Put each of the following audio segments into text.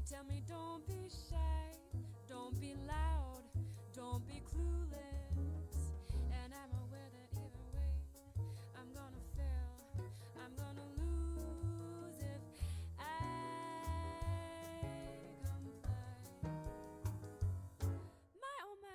tell me don't be shy, don't be loud, don't be clueless. And I'm aware that either way, I'm gonna fail, I'm gonna lose if I comply. My oh my.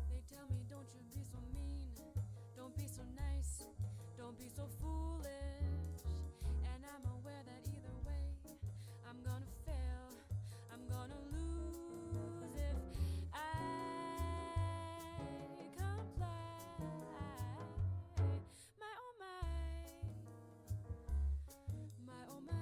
They tell me don't you be so mean, don't be so nice, don't be so foolish. And I'm aware that either way, I'm gonna fail, I'm gonna lose if I comply. My oh my oh my oh my.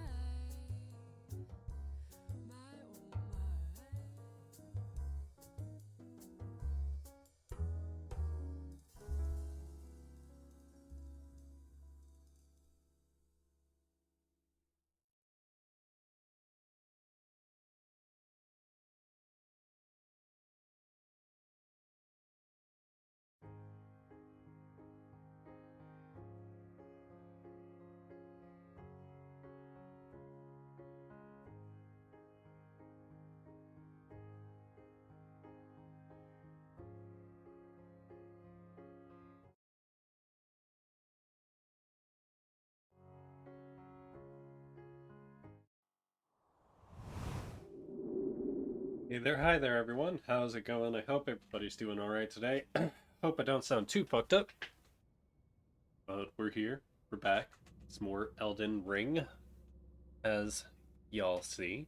Hey there, hi there everyone. How's it going? I hope everybody's doing alright today. Hope I don't sound too fucked up. But we're here. We're back. It's more Elden Ring, as y'all see.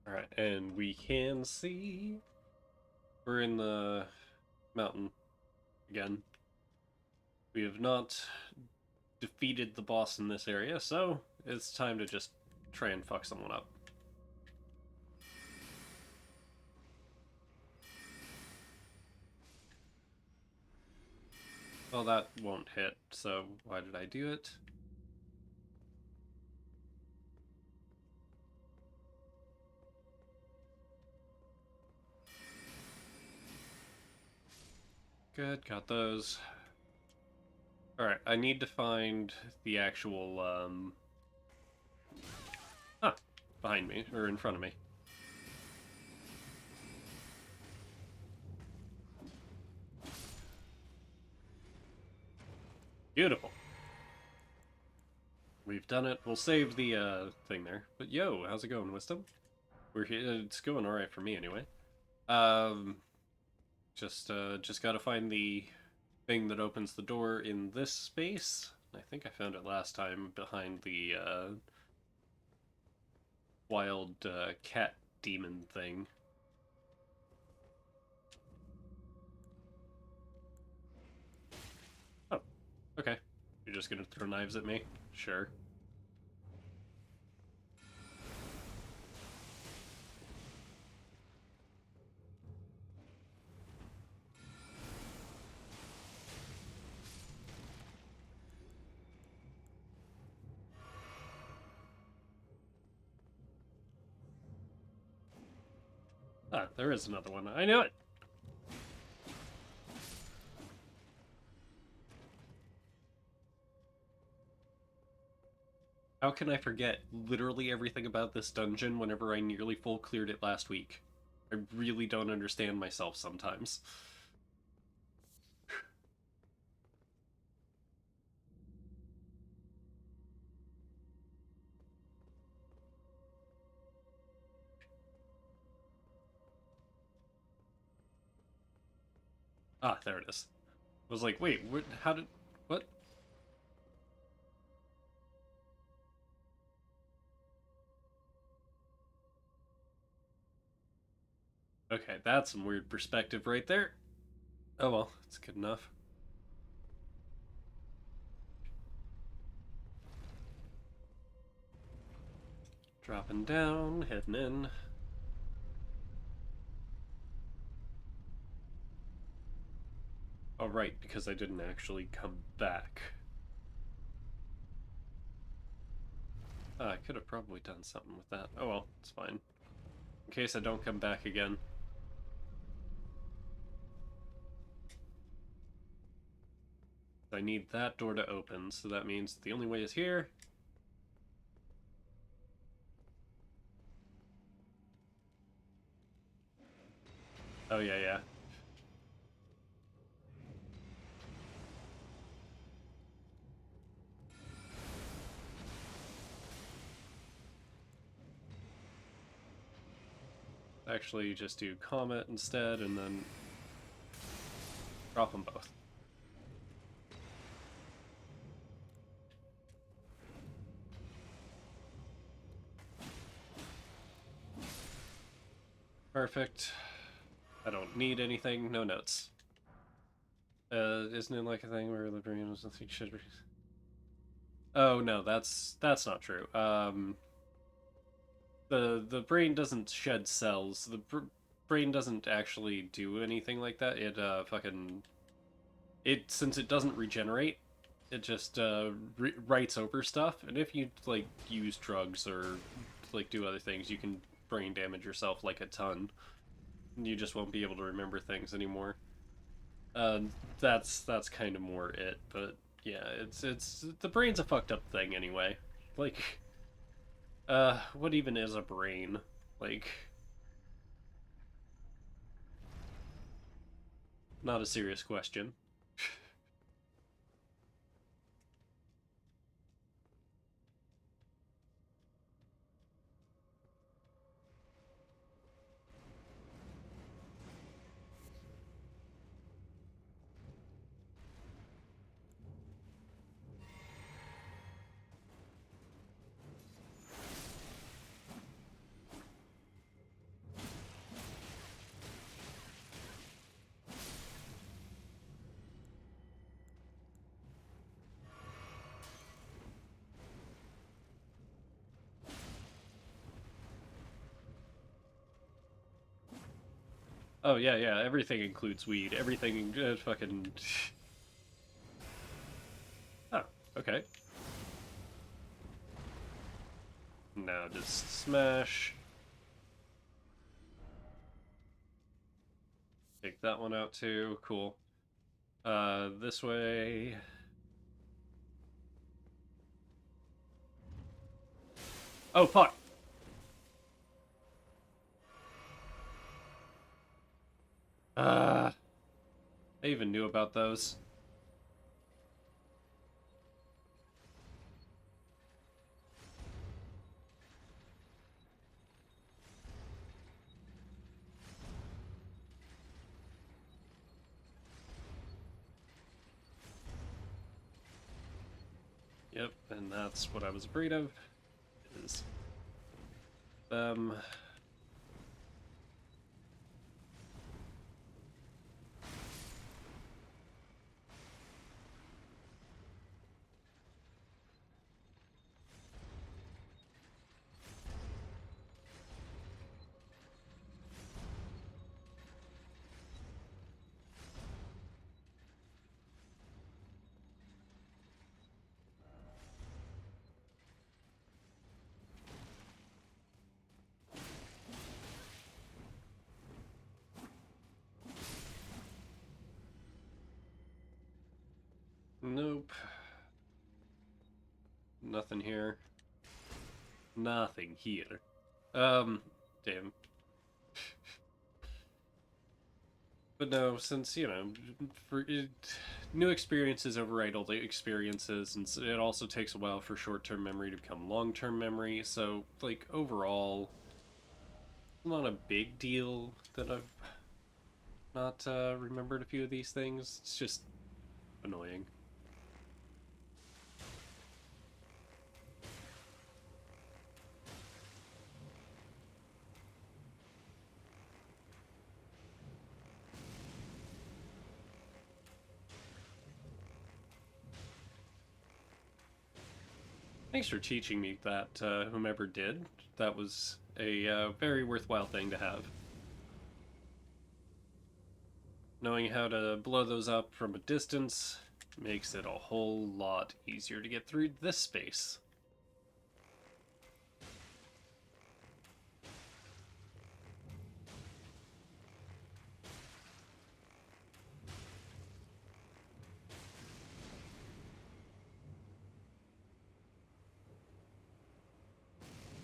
Alright, and we can see we're in the mountain again. We have not defeated the boss in this area, so it's time to just try and fuck someone up. Well, that won't hit, so why did I do it? Good, got those. Alright, I need to find the actual, behind me, or in front of me. Beautiful. We've done it. We'll save the, thing there. But yo, how's it going, Wisdom? We're here. It's going alright for me, anyway. Um, just gotta find the thing that opens the door in this space. I think I found it last time behind the, wild, cat demon thing. just gonna throw knives at me? Sure. Ah, there is another one. I knew it! How can I forget literally everything about this dungeon whenever I nearly full cleared it last week? I really don't understand myself sometimes. Ah, there it is. I was like, wait, what, how did... what? Okay, that's some weird perspective right there. Oh well, it's good enough. Dropping down, heading in. Oh right, because I didn't actually come back. I could have probably done something with that. Oh well, it's fine. In case I don't come back again. I need that door to open, so that means the only way is here. Oh yeah, yeah. Actually, just do Comet instead, and then drop them both. Perfect. I don't need anything, no notes. Isn't it like a thing where the brain was nothing should be... Oh no, that's not true. The brain doesn't shed cells. The brain doesn't actually do anything like that. It fucking since it doesn't regenerate, it just writes over stuff. And if you like use drugs or like do other things, you can brain damage yourself like a ton. You just won't be able to remember things anymore. That's kind of more it. But yeah, it's the brain's a fucked up thing anyway. Like, what even is a brain? Like, not a serious question. Oh yeah, yeah. Everything includes weed. Everything fucking. Oh, okay. Now just smash. Take that one out too. Cool. This way. Oh fuck. I even knew about those. Yep, and that's what I was afraid of. Is them. Nope. Nothing here. Nothing here. Damn. But no, since, you know, new experiences override old experiences, and it also takes a while for short-term memory to become long-term memory, so, like, overall, not a big deal that I've not remembered a few of these things. It's just annoying. Thanks for teaching me that, whomever did. That was a very worthwhile thing to have. Knowing how to blow those up from a distance makes it a whole lot easier to get through this space.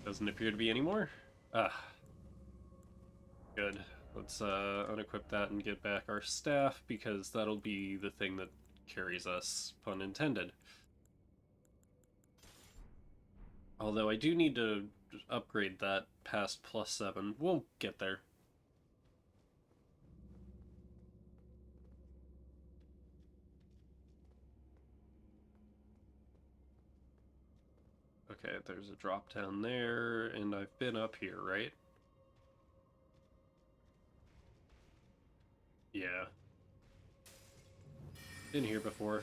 Doesn't appear to be any more. Ah, good. Let's unequip that and get back our staff, because that'll be the thing that carries us, pun intended. Although I do need to upgrade that past +7. We'll get there. Okay, there's a drop down there, and I've been up here, right? Yeah. Been here before.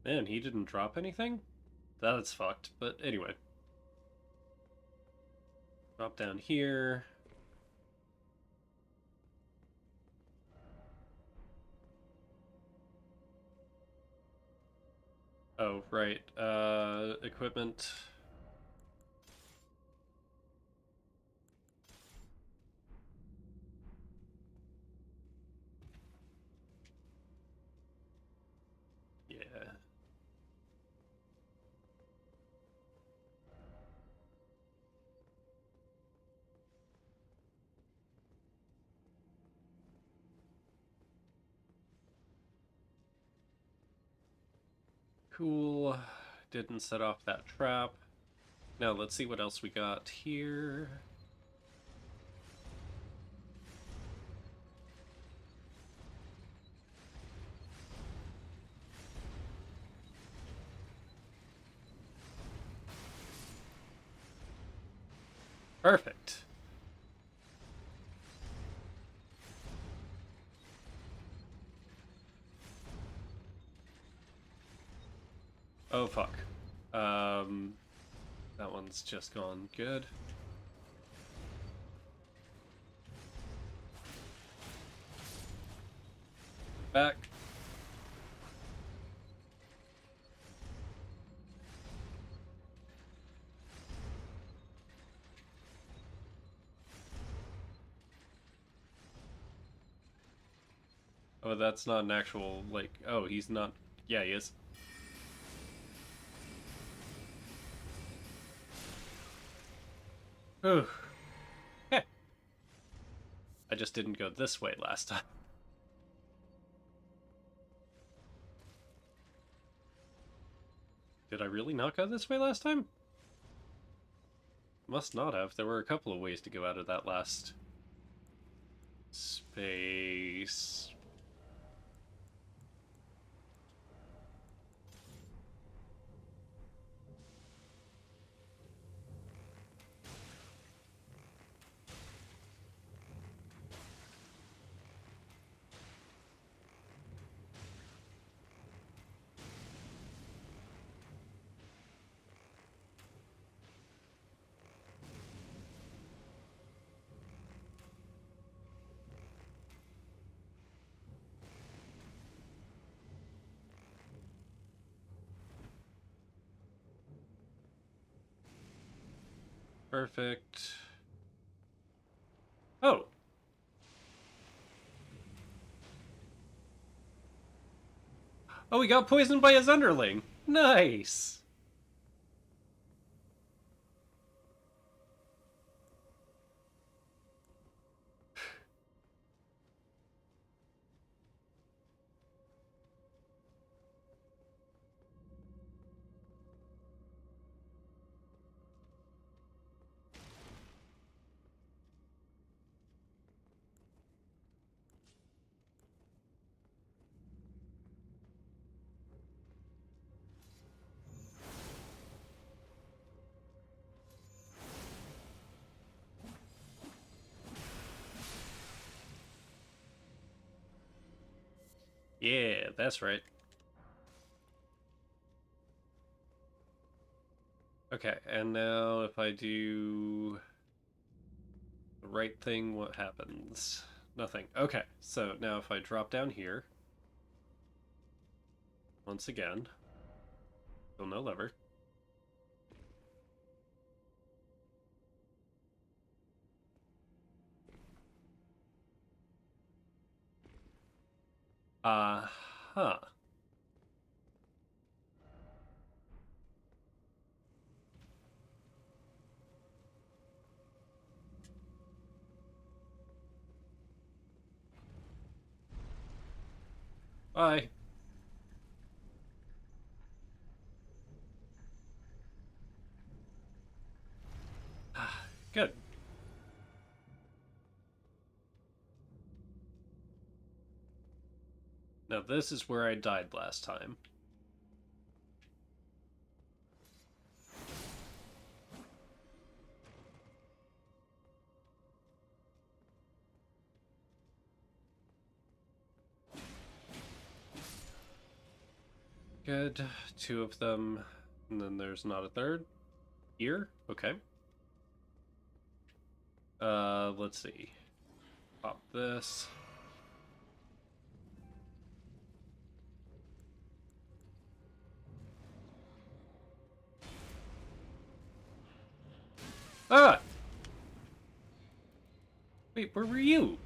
Man, he didn't drop anything? That's fucked, but anyway. Drop down here. Oh, right. Equipment. Yeah. Cool. Didn't set off that trap. Now let's see what else we got here. Perfect. Oh, fuck. That one's just gone good. Back. Oh, that's not an actual, like, oh, he's not. Yeah, he is. Whew. Heh. I just didn't go this way last time. Did I really not go this way last time? Must not have. There were a couple of ways to go out of that last space. Perfect. Oh! Oh, he got poisoned by his underling! Nice! Yeah, that's right. Okay, and now if I do the right thing, what happens? Nothing. Okay, so now if I drop down here, once again, still no lever. Huh. Bye. Good. Now this is where I died last time. Good. Two of them. And then there's not a third. Here? Okay. Let's see. Pop this. Ah! Wait, where were you?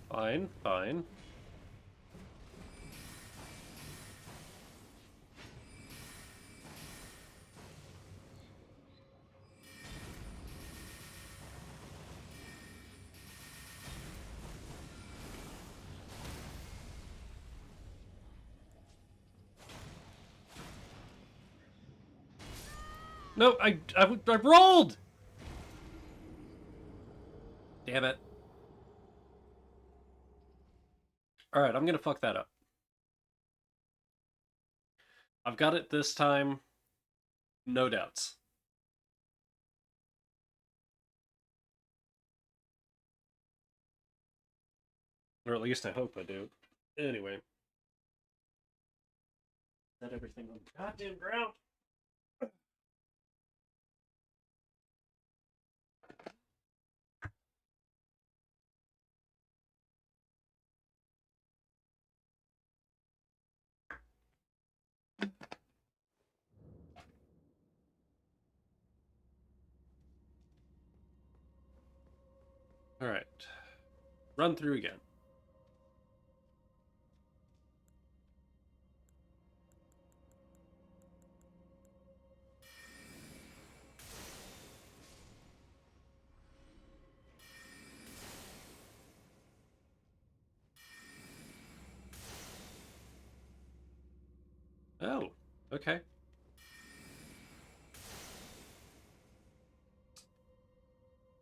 Fine, fine. No, I rolled! Damn it. Alright, I'm gonna fuck that up. I've got it this time. No doubts. Or at least I hope I do. Anyway. Set everything on the goddamn ground. Alright. Run through again. Oh, okay.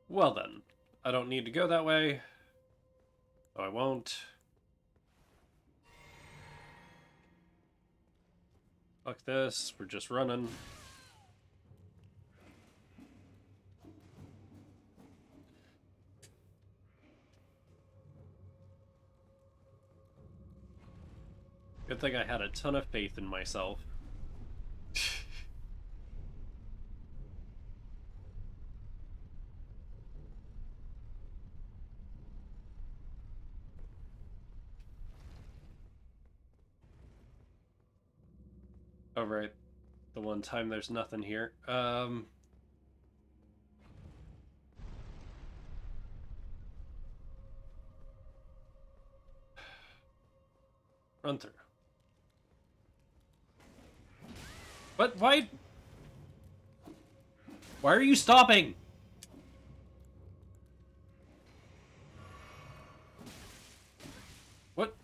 Well then. I don't need to go that way. So I won't. Fuck this. We're just running. Good thing I had a ton of faith in myself. Oh, right. The one time there's nothing here. Run through. What? Why? Why are you stopping? What?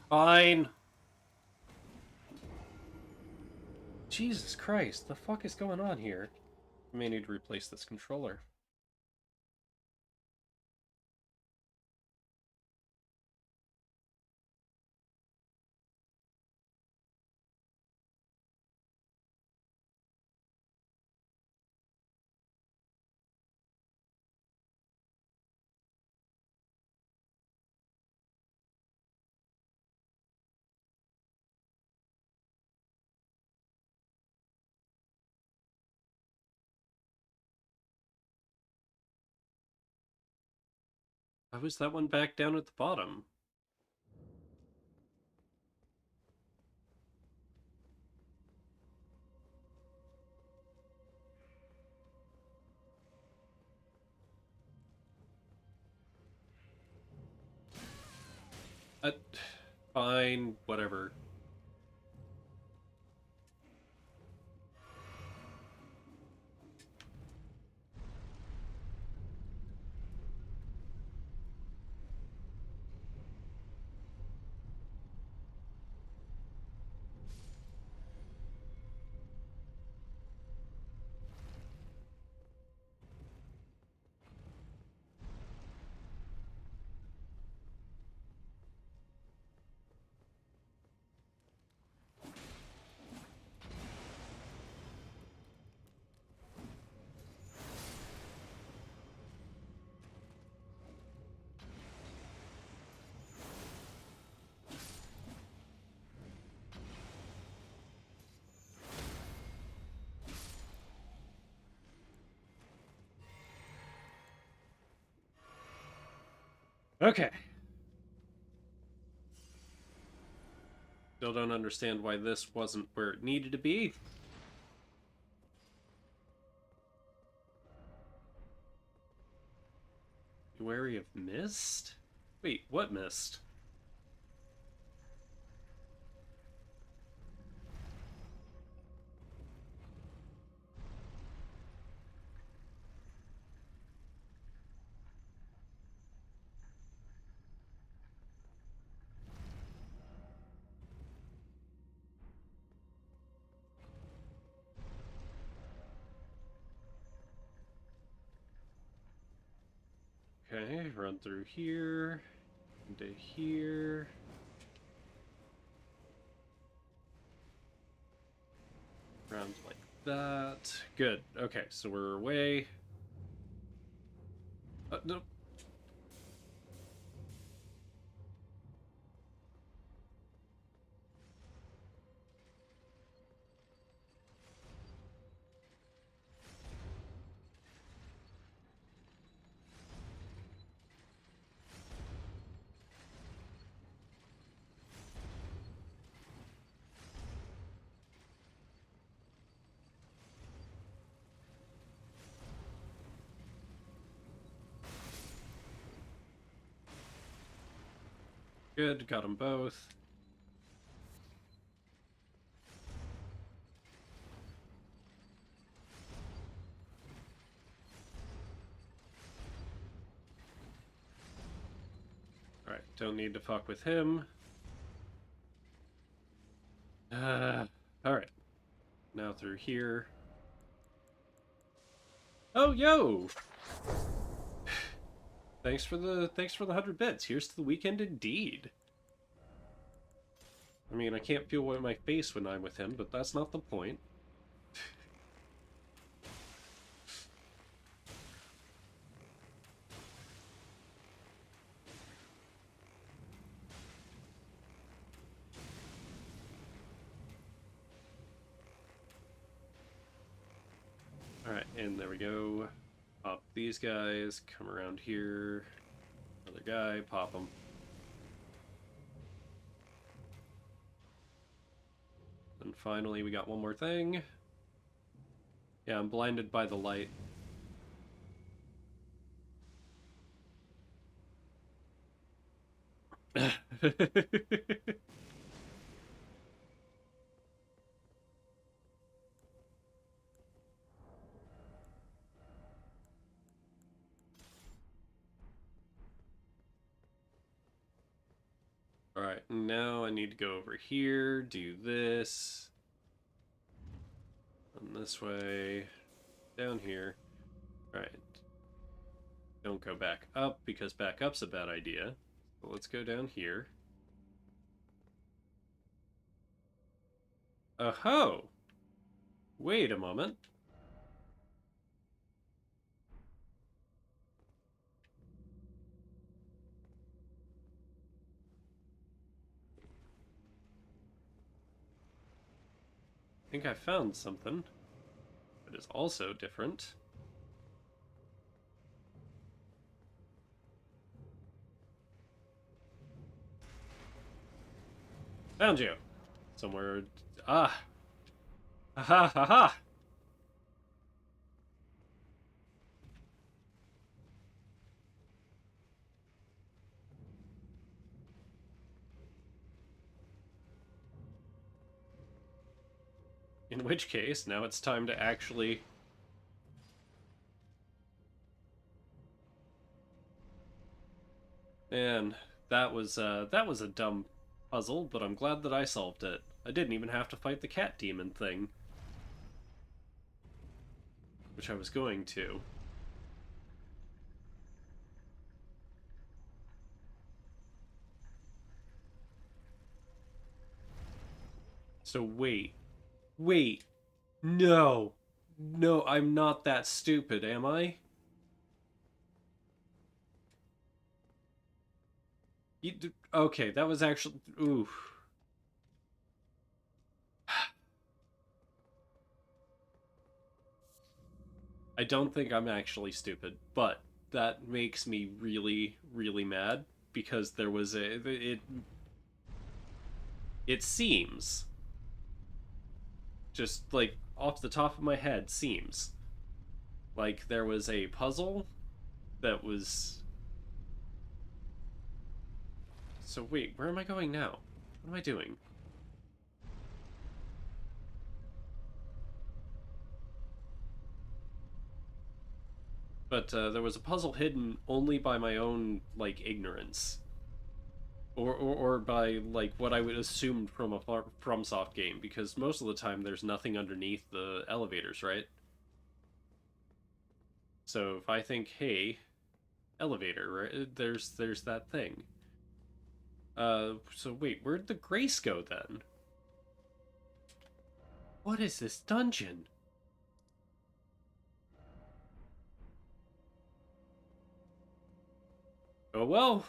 Fine. Jesus Christ, the fuck is going on here? I may need to replace this controller. Why was that one back down at the bottom? Uh, Fine, whatever. Okay. Still don't understand why this wasn't where it needed to be. Be wary of mist? Wait, what mist? Okay, run through here, into here. Around like that. Good. Okay, so we're away. No. Good, got them both. Alright, don't need to fuck with him. Alright. Now through here. Oh, yo! Thanks for the 100 bits. Here's to the weekend indeed. I mean, I can't feel my face when I'm with him, but that's not the point. And there we go. Pop these guys, come around here. Another guy, pop them. And finally, we got one more thing. Yeah, I'm blinded by the light. Alright, now I need to go over here, do this. And this way, down here. Alright. Don't go back up, because back up's a bad idea. So let's go down here. Oh-ho! Wait a moment. I think I found something that is also different. Found you! Somewhere... Ah! Ha ha ha ha! In which case, now it's time to actually... Man, that was a dumb puzzle, but I'm glad that I solved it. I didn't even have to fight the cat demon thing. Which I was going to. So wait. Wait. No. No, I'm not that stupid, am I? Okay, that was actually... Ooh. I don't think I'm actually stupid, but that makes me really, really mad because there was it seems, just like off the top of my head, seems like there was a puzzle that was... So wait, where am I going now? What am I doing? But there was a puzzle hidden only by my own, like, ignorance. Or by, like, what I would assume from a Fromsoft game, because most of the time there's nothing underneath the elevators, right? So if I think, hey, elevator, right, there's that thing. So wait, where'd the Grace go then? What is this dungeon? Oh well.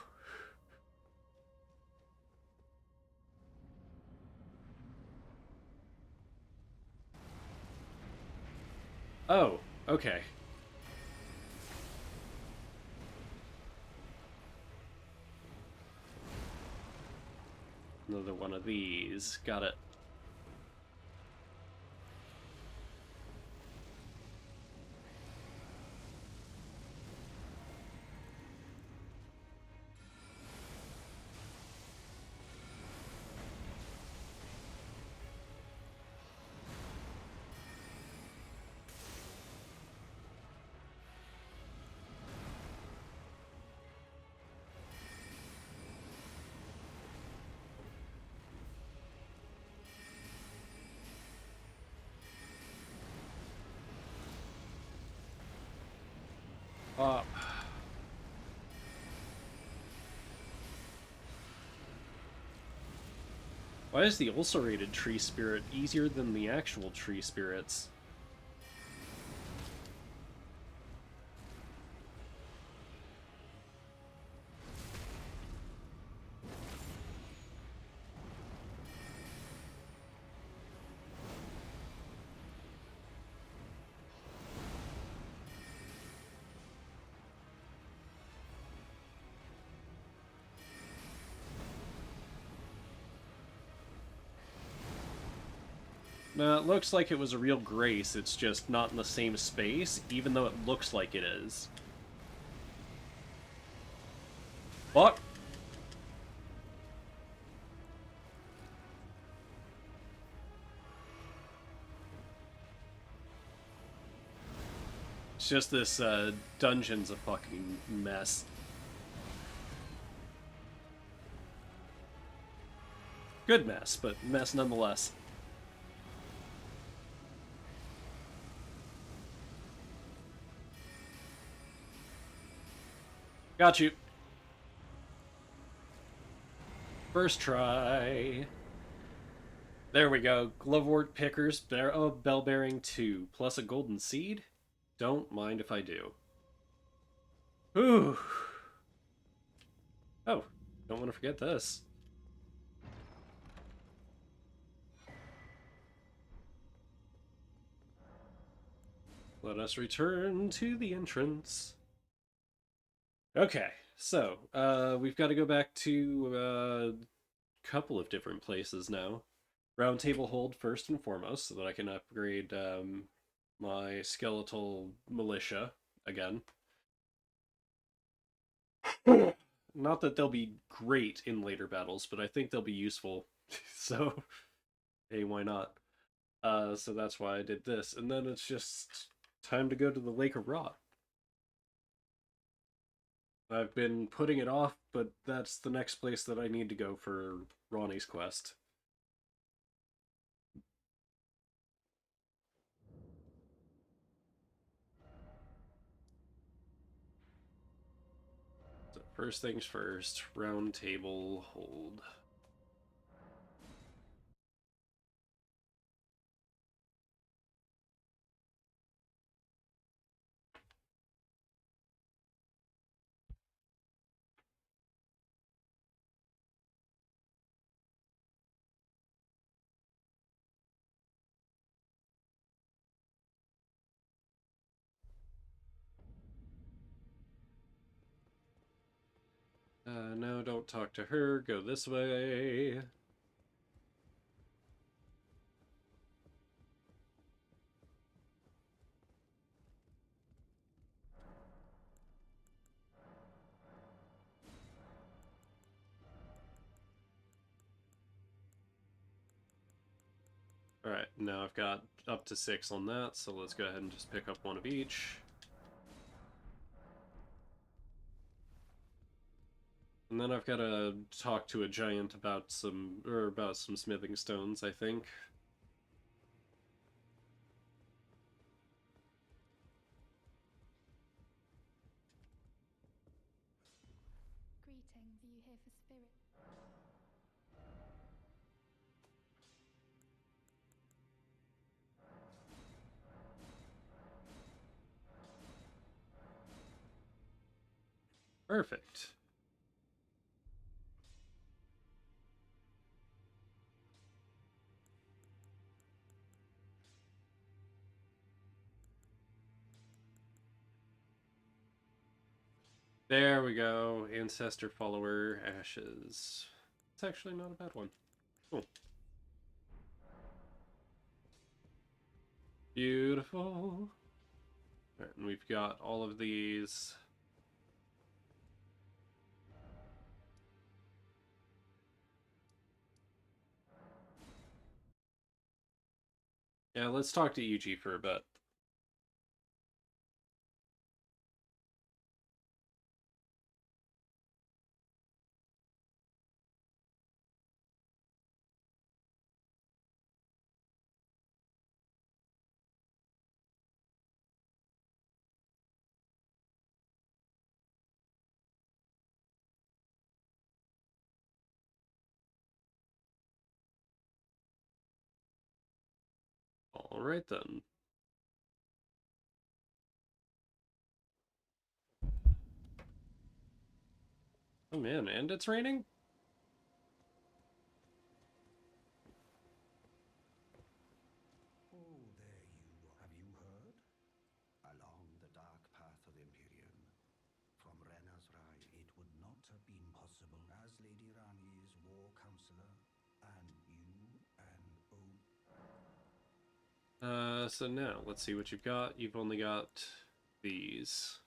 Oh, okay. Another one of these. Got it. Uh, why is the ulcerated tree spirit easier than the actual tree spirits? No, it looks like it was a real grace, it's just not in the same space, even though it looks like it is. Fuck! It's just this, dungeon's a fucking mess. Good mess, but mess nonetheless. Got you. First try. There we go. Glovewort Pickers, Bell Bearing 2, plus a golden seed? Don't mind if I do. Ooh. Oh, don't want to forget this. Let us return to the entrance. Okay, so, we've got to go back to a couple of different places now. Round Table Hold first and foremost, so that I can upgrade my skeletal militia again. Not that they'll be great in later battles, but I think they'll be useful. So, hey, why not? So that's why I did this. And then it's just time to go to the Lake of Rot. I've been putting it off, but that's the next place that I need to go for Ronnie's quest. So first things first, Round Table Hold. No, don't talk to her. Go this way. Alright, now I've got up to 6 on that, so let's go ahead and just pick up one of each. And then I've got to talk to a giant about some smithing stones, I think. Greetings, are you here for spirit? Perfect. There we go. Ancestor follower, ashes. It's actually not a bad one. Cool. Beautiful. Alright, and we've got all of these. Yeah, let's talk to EG for a bit. Alright then. Oh man, and it's raining? Oh, there you are. Have you heard? Along the dark path of Empyrean, from Renna's Rai, it would not have been possible as Lady Ranni's war counselor, and you and So now, let's see what you've got. You've only got these.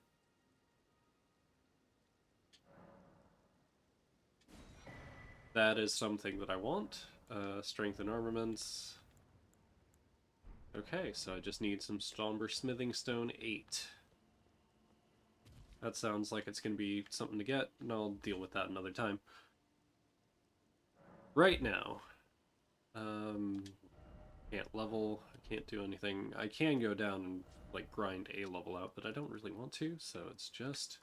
That is something that I want. Strength and armaments. Okay, so I just need some somber smithing stone 8. That sounds like it's going to be something to get, and I'll deal with that another time. Right now, can't level, I can't do anything. I can go down and like grind a level out, but I don't really want to, so it's just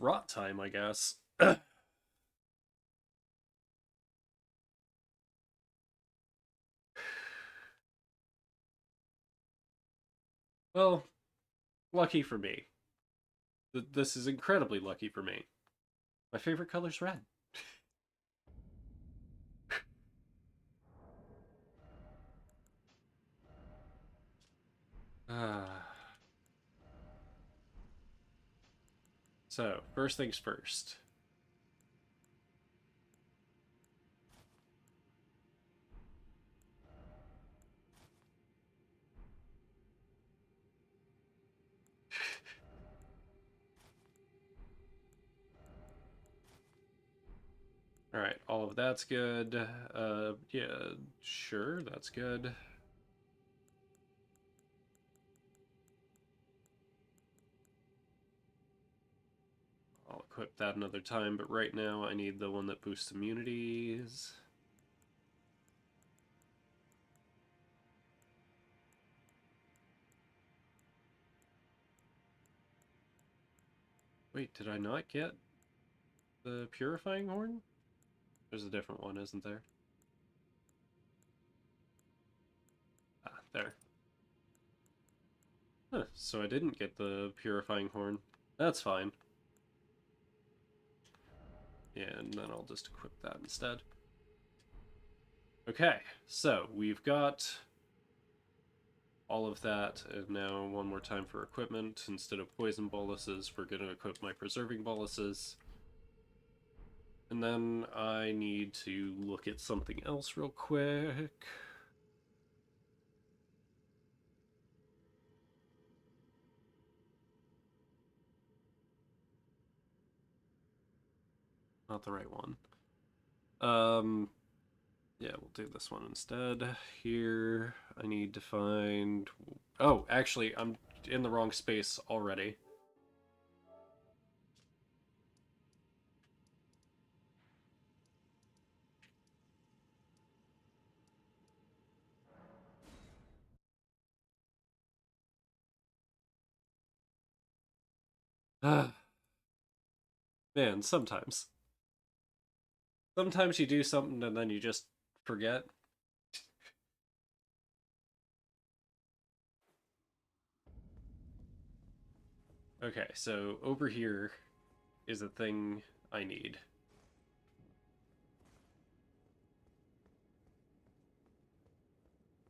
rot time, I guess. Well, lucky for me. This is incredibly lucky for me. My favorite color's red. So, first things first. Alright, all of that's good. Yeah, sure, that's good. I'll equip that another time, but right now I need the one that boosts immunities. Wait, did I not get the purifying horn? There's a different one, isn't there? Ah, there. Huh, so I didn't get the purifying horn. That's fine. Yeah, and then I'll just equip that instead. Okay, so we've got all of that, and now one more time for equipment. Instead of poison boluses, we're going to equip my preserving boluses. And then I need to look at something else real quick. Not the right one. Yeah, we'll do this one instead. Here, I need to find... Oh, actually, I'm in the wrong space already. Man, sometimes. Sometimes you do something and then you just forget. Okay, so over here is a thing I need.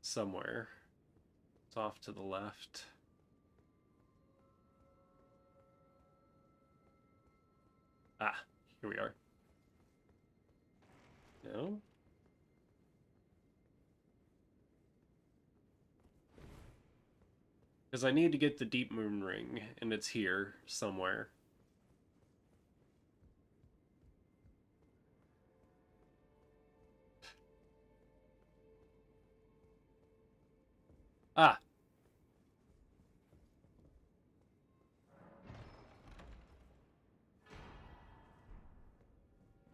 Somewhere. It's off to the left. Ah, here we are. No? Because I need to get the Deep Moon Ring, and it's here somewhere. Ah!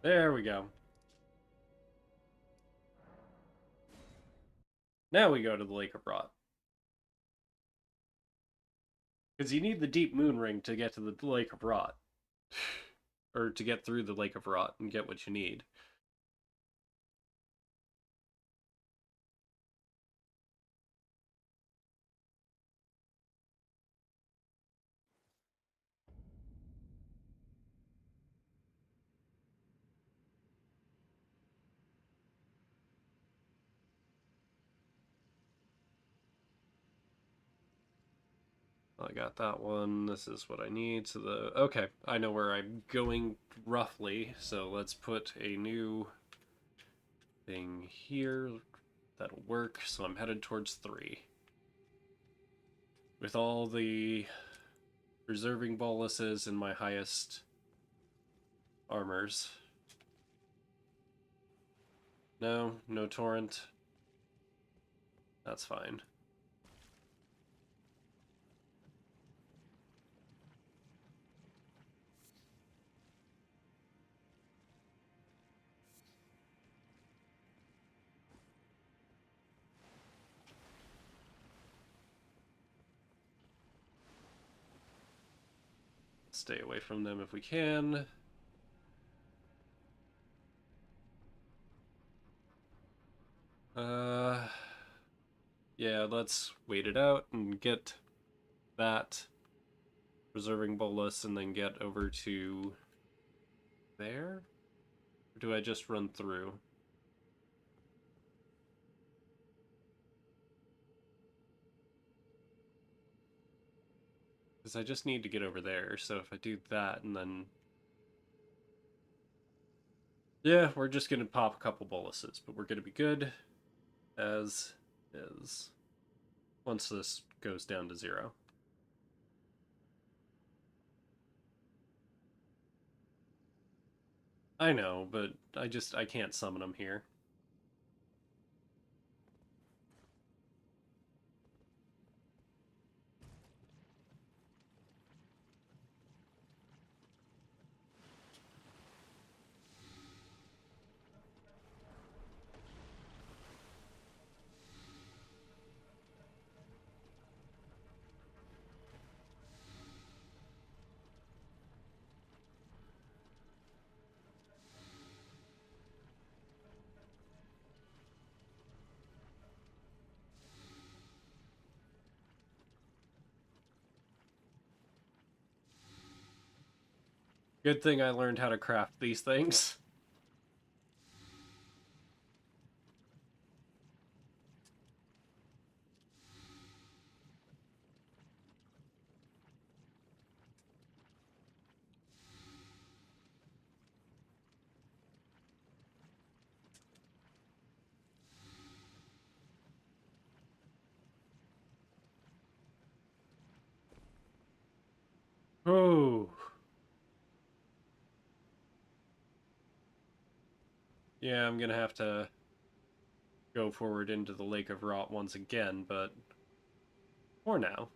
There we go. Now we go to the Lake of Rot. Because you need the Deep Moon Ring to get to the Lake of Rot. Or to get through the Lake of Rot and get what you need. I got that one. This is what I need. So okay, I know where I'm going roughly. So let's put a new thing here. That'll work, so I'm headed towards 3. With all the preserving boluses in my highest armors. No, no torrent. That's fine. Stay away from them if we can. Yeah, let's wait it out and get that preserving bolus and then get over to there? Or do I just run through? Because I just need to get over there, so if I do that and then... Yeah, we're just going to pop a couple boluses, but we're going to be good as is once this goes down to 0. I know, but I can't summon them here. Good thing I learned how to craft these things. Oh. Yeah, I'm gonna have to go forward into the Lake of Rot once again, but for now.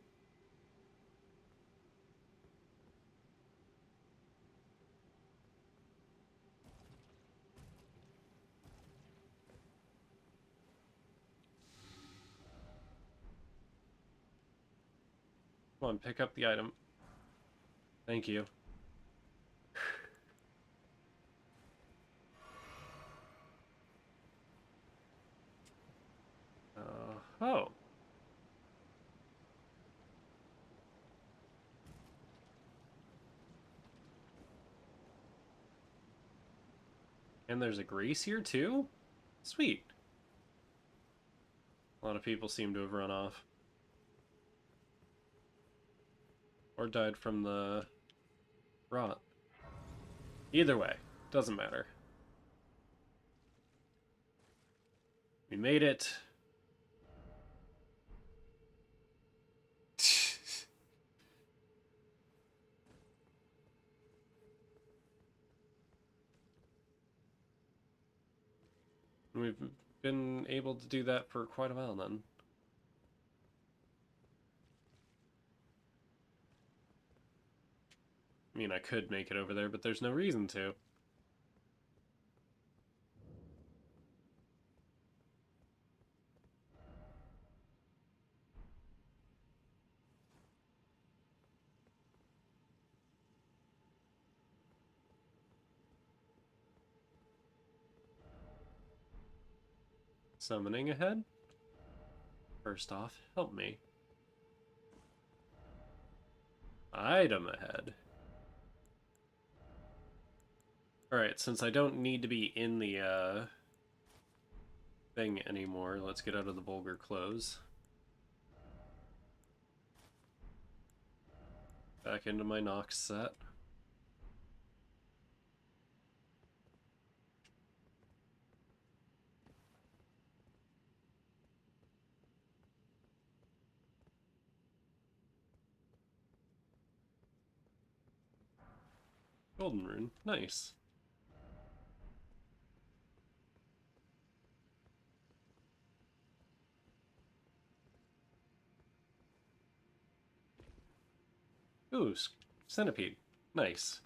Come on, pick up the item. Thank you. Oh. And there's a Grace here too? Sweet. A lot of people seem to have run off. Or died from the rot. Either way, doesn't matter. We made it. We've been able to do that for quite a while then. I mean, I could make it over there, but there's no reason to. Summoning ahead? First off, help me. Item ahead. Alright, since I don't need to be in the, thing anymore, let's get out of the vulgar clothes. Back into my Nox set. Golden rune. Nice. Ooh, centipede. Nice.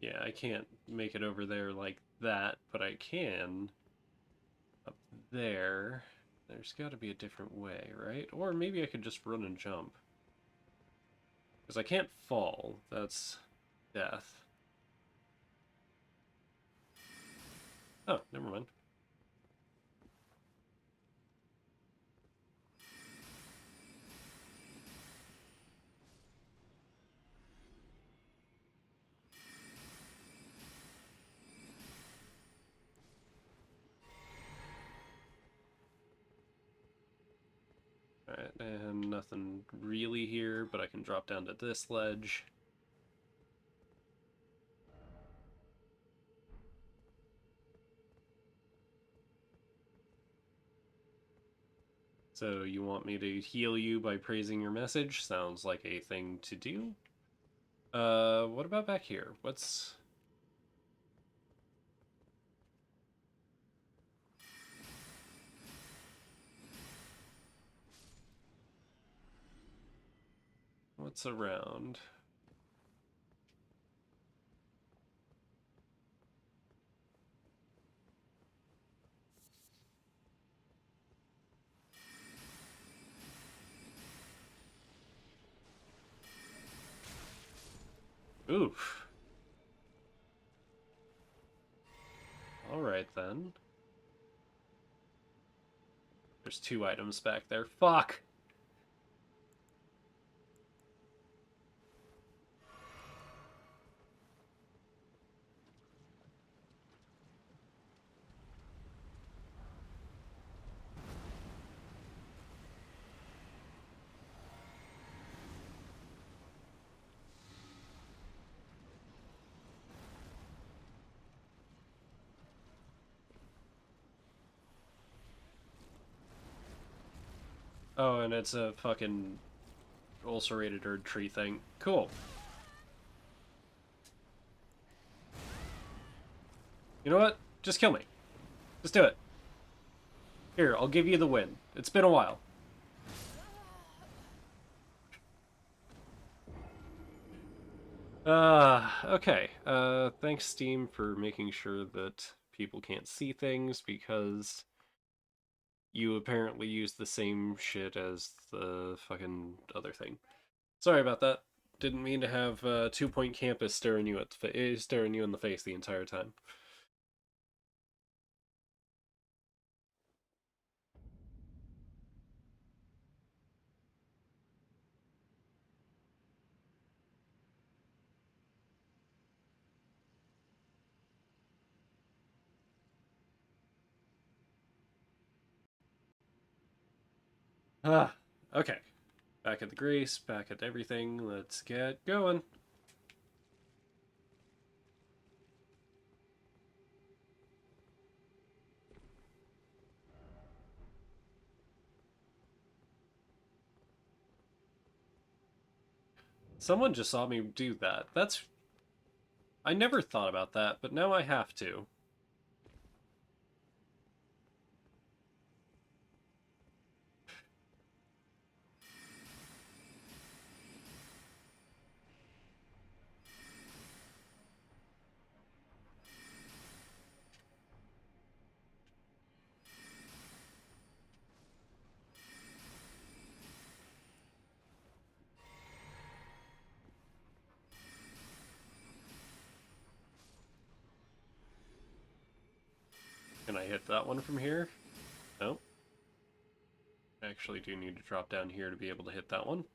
Yeah, I can't make it over there like that, but I can up there. There's got to be a different way, right? Or maybe I could just run and jump. Because I can't fall. That's death. Oh, never mind. Alright, and nothing really here, but I can drop down to this ledge. So you want me to heal you by praising your message? Sounds like a thing to do. What about back here? What's... What's around? Oof. Alright then. There's 2 items back there. Fuck! Oh, and it's a fucking ulcerated Erd tree thing. Cool. You know what? Just kill me. Just do it. Here, I'll give you the win. It's been a while. Okay. Thanks Steam for making sure that people can't see things because you apparently use the same shit as the fucking other thing. Sorry about that. Didn't mean to have 2 Point Campus staring you staring you in the face the entire time. Ah, okay. Back at the Grace, back at everything. Let's get going. Someone just saw me do that. That's... I never thought about that, but now I have to. Can I hit that one from here? Nope. I actually do need to drop down here to be able to hit that one.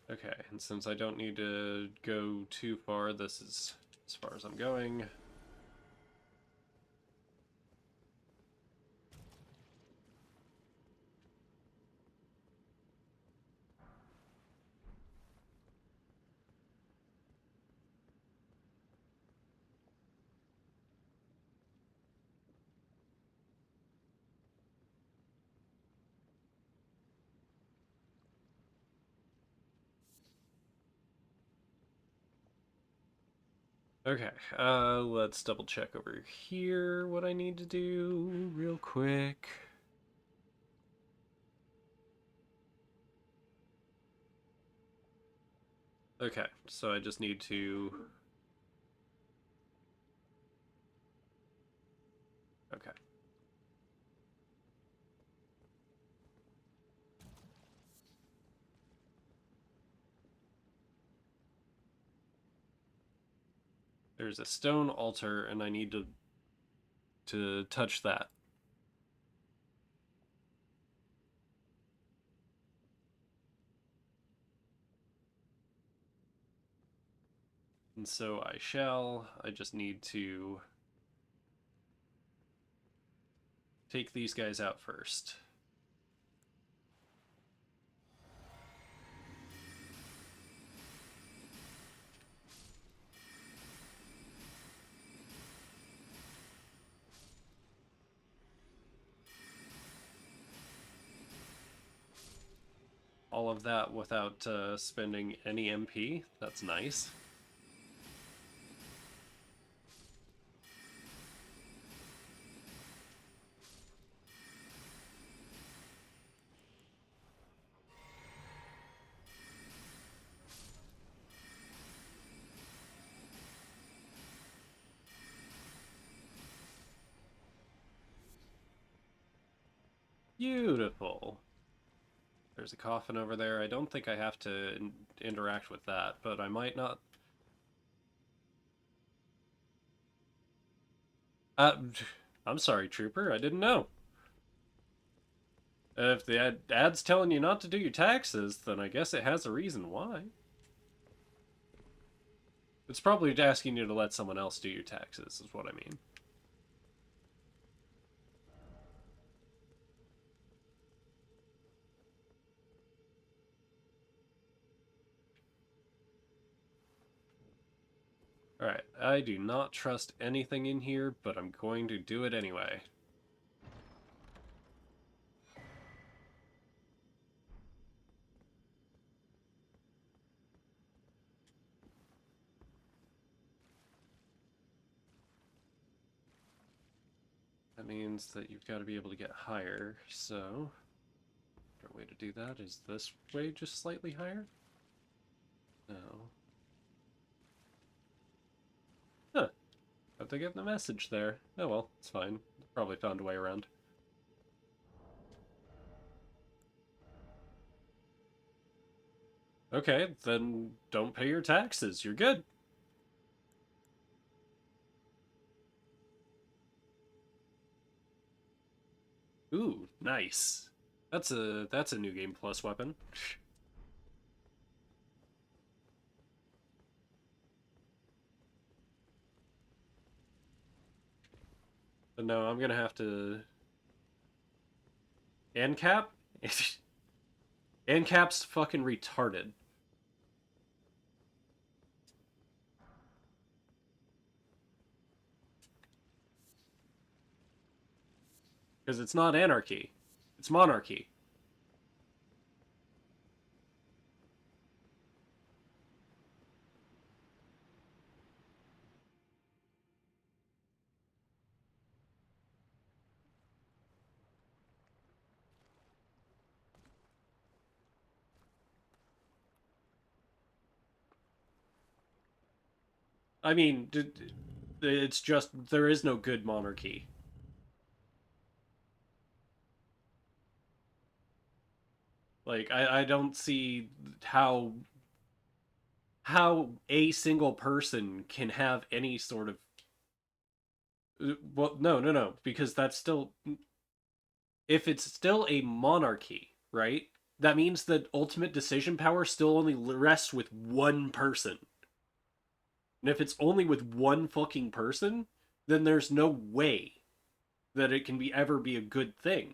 Okay, and since I don't need to go too far, this is as far as I'm going. Okay, let's double check over here what I need to do real quick. Okay, so I just need to... Okay. There's a stone altar, and I need to touch that. And so I shall. I just need to take these guys out first. All of that without spending any MP. That's nice. Beautiful. There's a coffin over there. I don't think I have to interact with that, but I might not. Uh, I'm sorry, Trooper. I didn't know. If the ad's telling you not to do your taxes, then I guess it has a reason why. It's probably asking you to let someone else do your taxes, is what I mean. Alright, I do not trust anything in here, but I'm going to do it anyway. That means that you've got to be able to get higher, so... a way to do that is this way, just slightly higher? No. Huh. How'd they get the message there? Oh well, it's fine. Probably found a way around. Okay, then don't pay your taxes. You're good. Ooh, nice. That's a new game plus weapon. But no, I'm gonna have to... ANCAP? ANCAP's fucking retarded. Because it's not anarchy. It's monarchy. I mean, it's just, there is no good monarchy. Like, I don't see how a single person can have any sort of... Well, no, because that's still... If it's still a monarchy, right? That means that ultimate decision power still only rests with one person. And if it's only with one fucking person, then there's no way that it can ever be a good thing.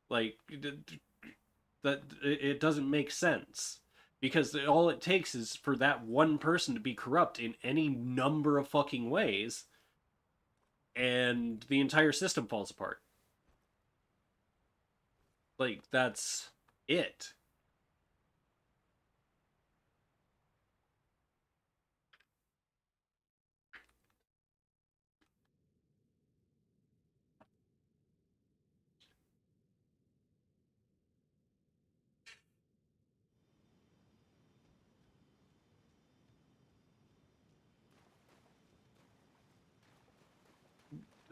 Like, that it doesn't make sense. Because all it takes is for that one person to be corrupt in any number of fucking ways, and the entire system falls apart. Like, that's it.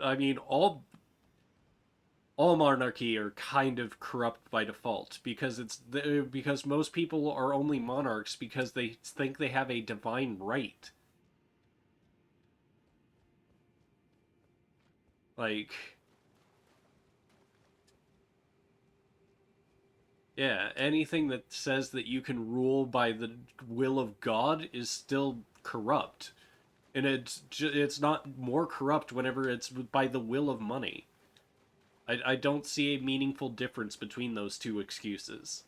I mean, all monarchy are kind of corrupt by default because because most people are only monarchs because they think they have a divine right. Like, yeah, anything that says that you can rule by the will of God is still corrupt. And it's not more corrupt whenever it's by the will of money. I don't see a meaningful difference between those two excuses.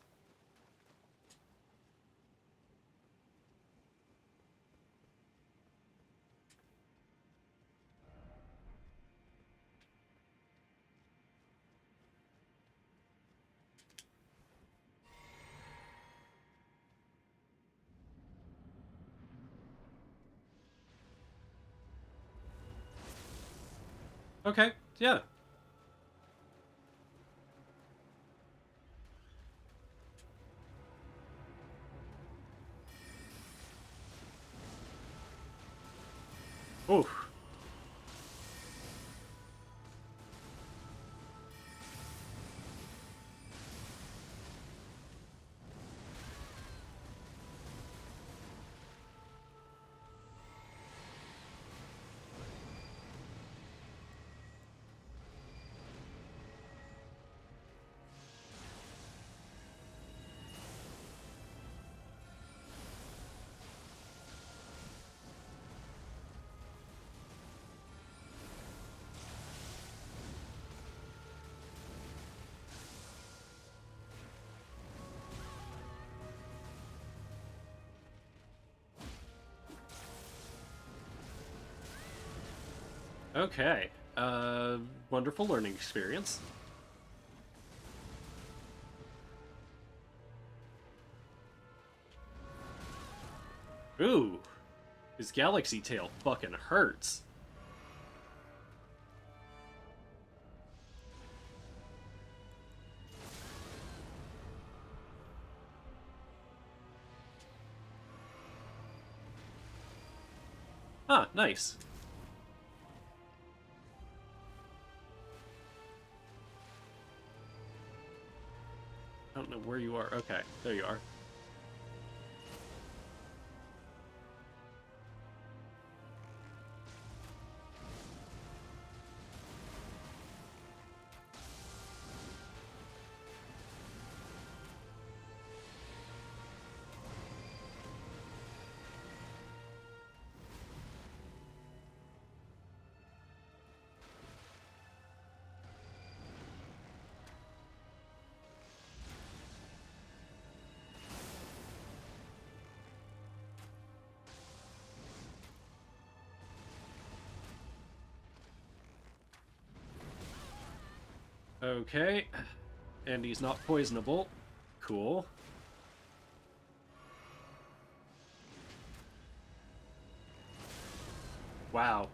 Okay, yeah. Oh, okay. Wonderful learning experience. Ooh, his galaxy tail fucking hurts. Ah, nice. I don't know where you are. Okay, there you are. Okay, and he's not poisonable. Cool. Wow.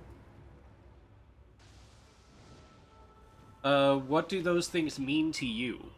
What do those things mean to you?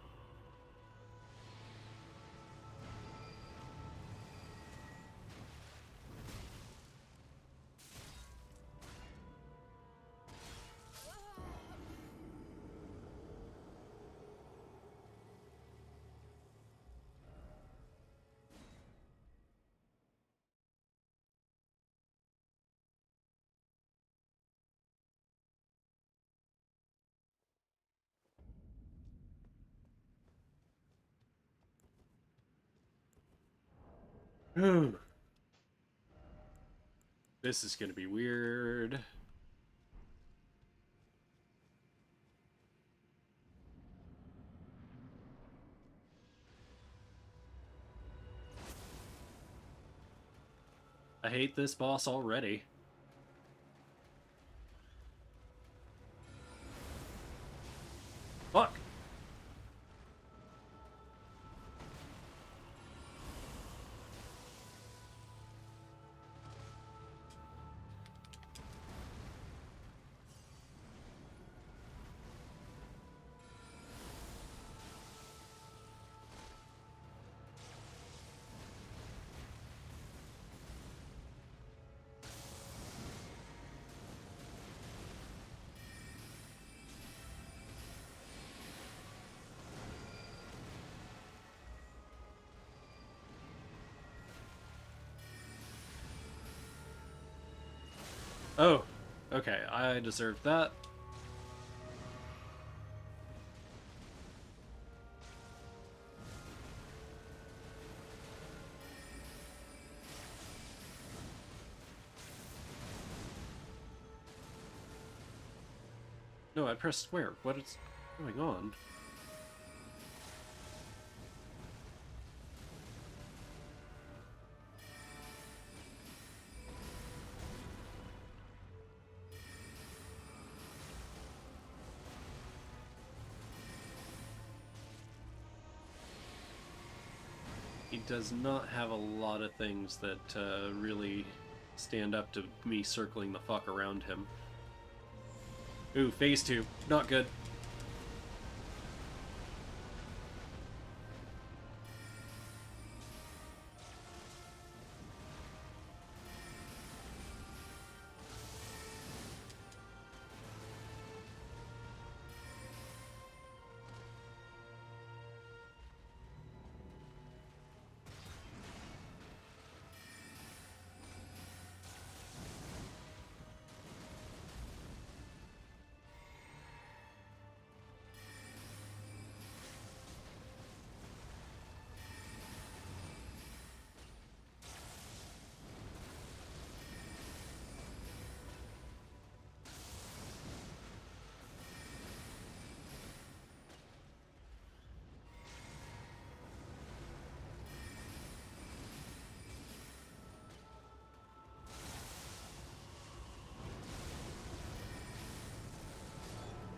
This is gonna be weird. I hate this boss already. Fuck! Oh, okay, I deserve that. No, I pressed square. What is going on? He does not have a lot of things that really stand up to me circling the fuck around him. Ooh, phase 2. Not good.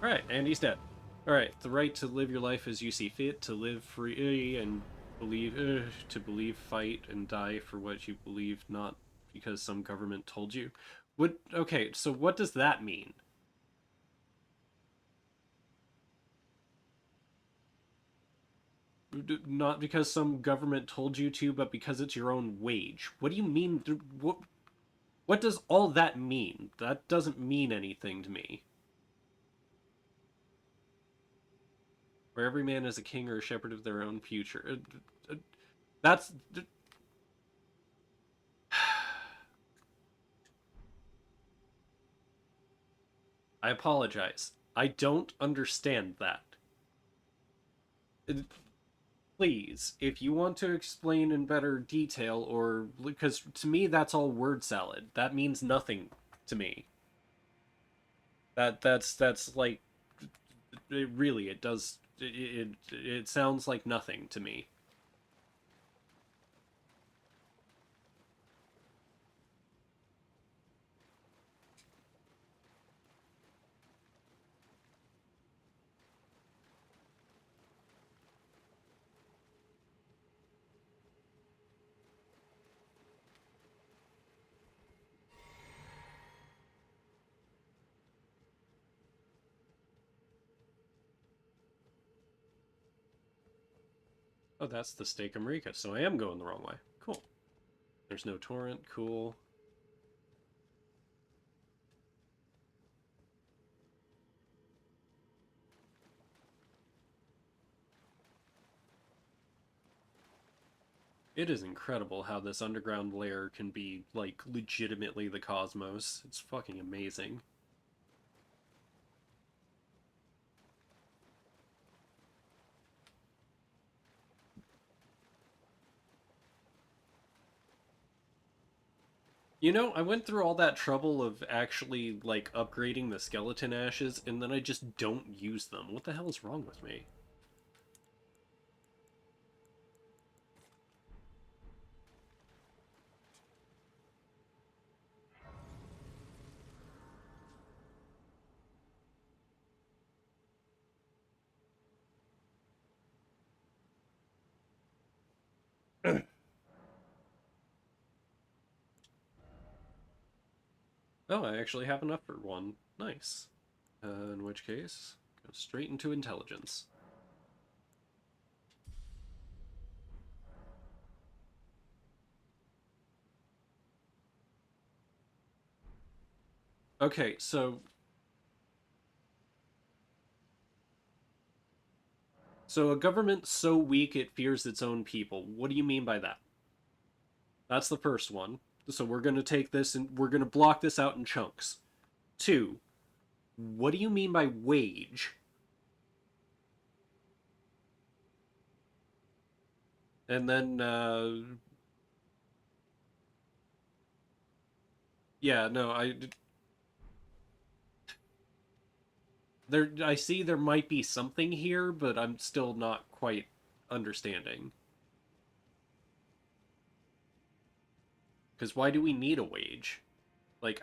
Alright, and he's dead. Alright, the right to live your life as you see fit, to live free and believe, to believe, fight, and die for what you believe, not because some government told you. Okay, so what does that mean? Not because some government told you to, but because it's your own wage. What do you mean? What does all that mean? That doesn't mean anything to me. Where every man is a king or a shepherd of their own future. That's. I apologize. I don't understand that. Please, if you want to explain in better detail, or because to me that's all word salad. That means nothing to me. That's like it does. It sounds like nothing to me. Oh, that's the Steak America, so I am going the wrong way. Cool. There's no torrent. Cool. It is incredible how this underground lair can be, like, legitimately the cosmos. It's fucking amazing. You know, I went through all that trouble of actually, like, upgrading the skeleton ashes, and then I just don't use them. What the hell is wrong with me? Oh, I actually have enough for one. Nice. In which case, go straight into intelligence. Okay, so a government so weak it fears its own people. What do you mean by that? That's the first one. So we're going to take this and we're going to block this out in chunks. 2, what do you mean by wage? And then, yeah, no, I see there might be something here, but I'm still not quite understanding. Because why do we need a wage? Like,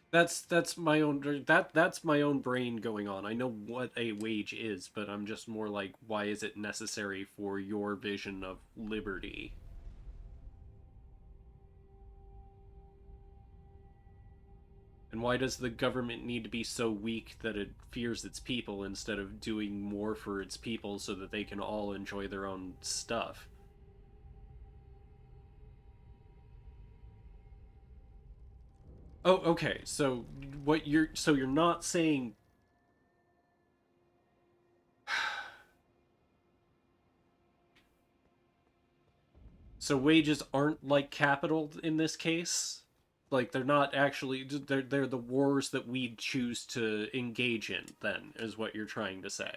that's my own that's my own brain going on. I know what a wage is, but I'm just more like, why is it necessary for your vision of liberty? And why does the government need to be so weak that it fears its people instead of doing more for its people so that they can all enjoy their own stuff? Oh, okay. So you're not saying so wages aren't like capital in this case? Like they're not actually they're the wars that we choose to engage in then is what you're trying to say.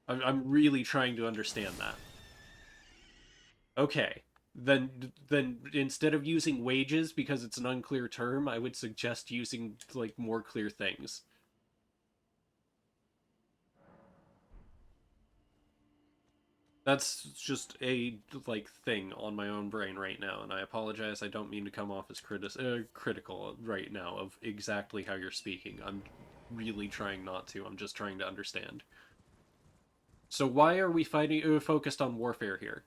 I'm really trying to understand that. Okay. Then instead of using wages because it's an unclear term, I would suggest using like more clear things. That's just a like thing on my own brain right now, and I apologize. I don't mean to come off as critical right now of exactly how you're speaking. I'm really trying not to. I'm just trying to understand. So why are we fighting focused on warfare here?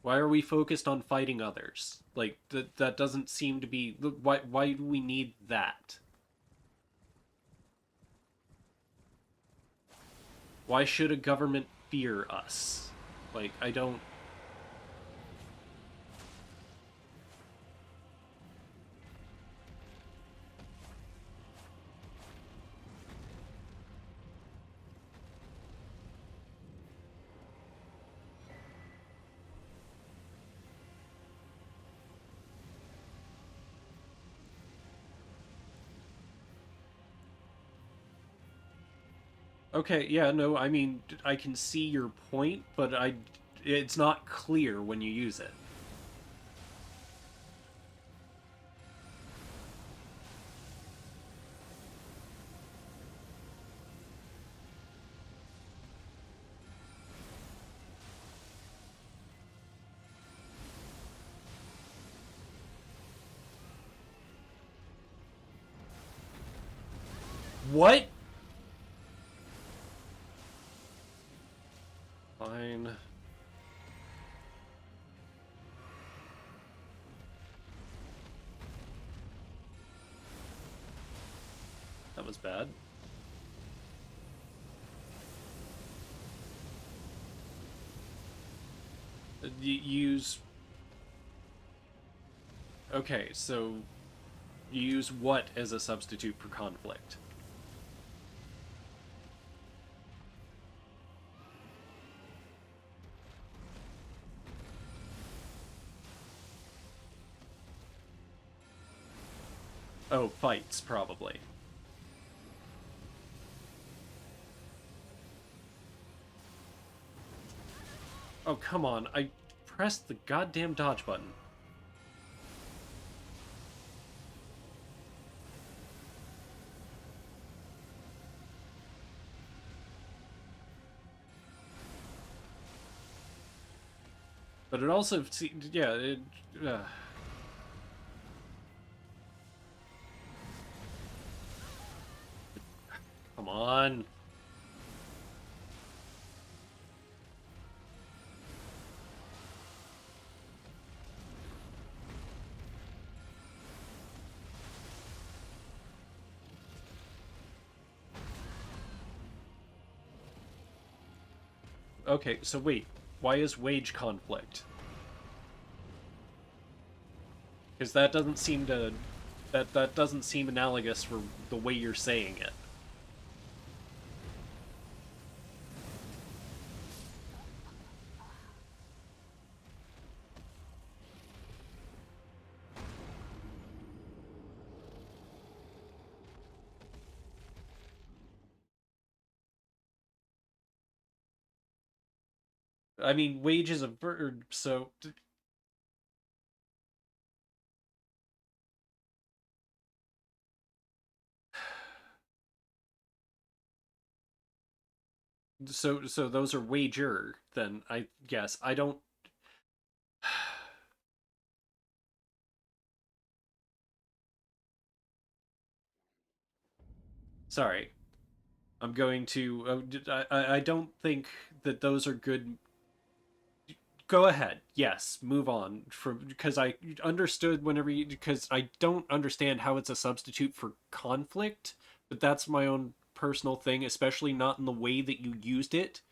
Why are we focused on fighting others? Like that doesn't seem to be why do we need that? Why should a government fear us? Like I don't. Okay, yeah, no, I mean, I can see your point, but it's not clear when you use it. What? Fine. That was bad. Use. Okay, so you use what as a substitute for conflict? Oh, fights, probably. Oh, come on. I pressed the goddamn dodge button. But it also, yeah, come on. Okay, so wait. Why is wage conflict? Because that doesn't seem to That doesn't seem analogous for the way you're saying it. I mean, wages of bird, so those are wager. Then I guess I don't. Sorry, I'm going to. I don't think that those are good. Go ahead. Yes, move on from because I understood whenever you because I don't understand how it's a substitute for conflict, but that's my own personal thing, especially not in the way that you used it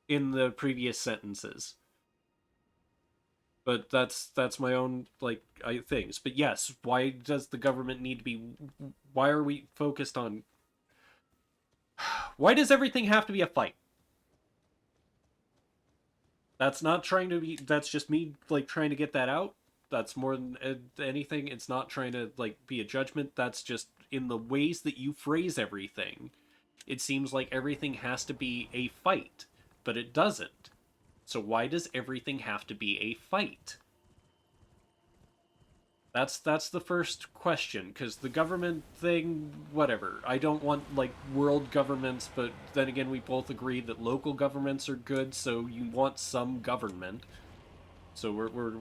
in the previous sentences. But that's my own like things. But yes, why does the government need to be? Why are we focused on? Why does everything have to be a fight? That's not trying to be. That's just me like trying to get that out. That's more than anything. It's not trying to like be a judgment. That's just in the ways that you phrase everything. It seems like everything has to be a fight, but it doesn't. So why does everything have to be a fight? That's the first question because the government thing, whatever. I don't want like world governments, but then again, we both agree that local governments are good. So you want some government. So we're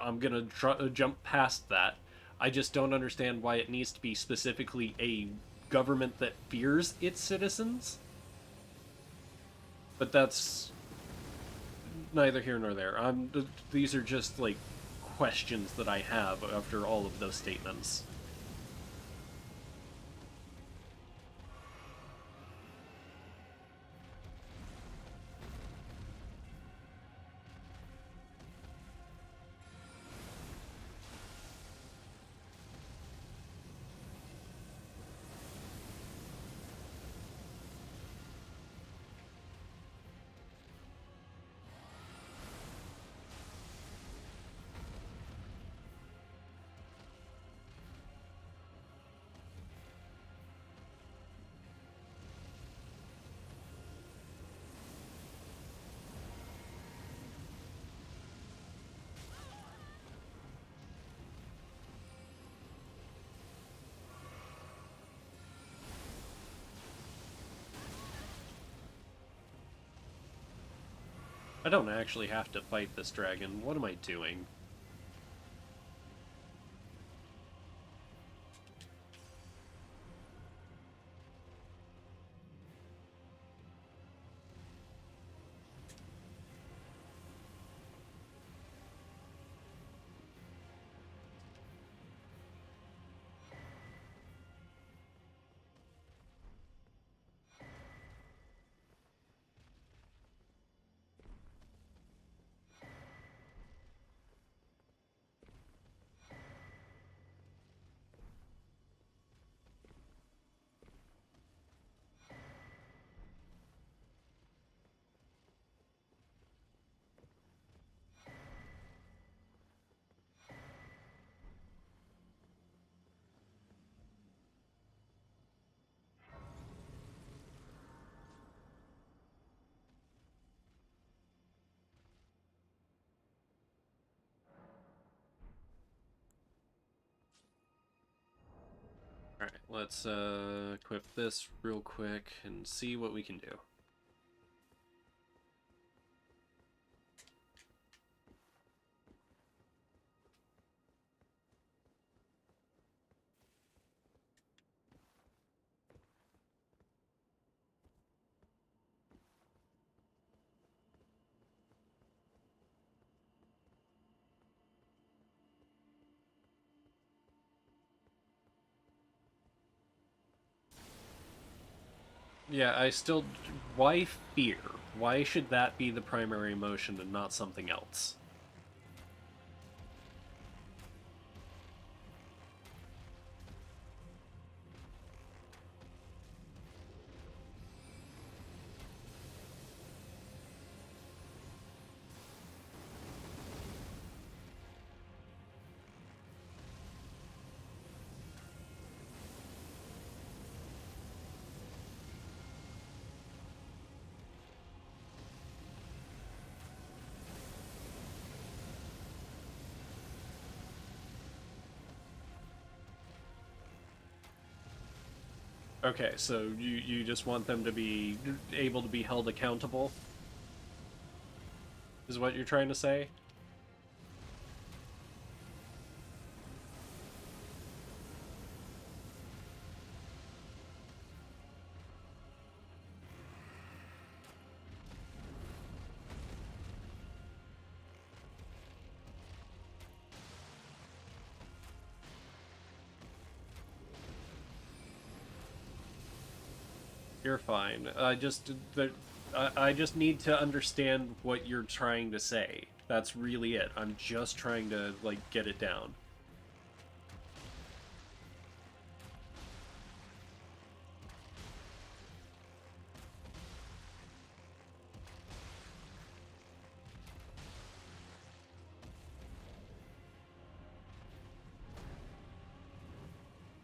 I'm gonna jump past that. I just don't understand why it needs to be specifically a government that fears its citizens. But that's neither here nor there. These are just like questions that I have after all of those statements. I don't actually have to fight this dragon. What am I doing? Alright, let's equip this real quick and see what we can do. Yeah, I still... Why fear? Why should that be the primary emotion and not something else? Okay, so you just want them to be able to be held accountable? Is what you're trying to say? You're fine. I just need to understand what you're trying to say. That's really it. I'm just trying to like get it down.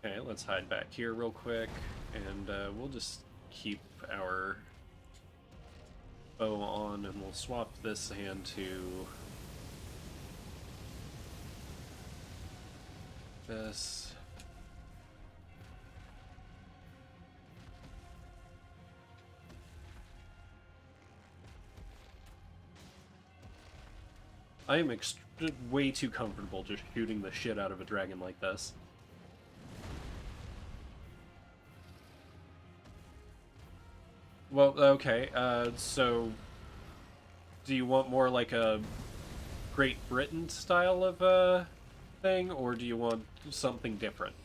Okay, let's hide back here real quick, and we'll just keep our bow on, and we'll swap this hand to this. I am way too comfortable just shooting the shit out of a dragon like this. Well, okay, so do you want more like a Great Britain style of thing, or do you want something different?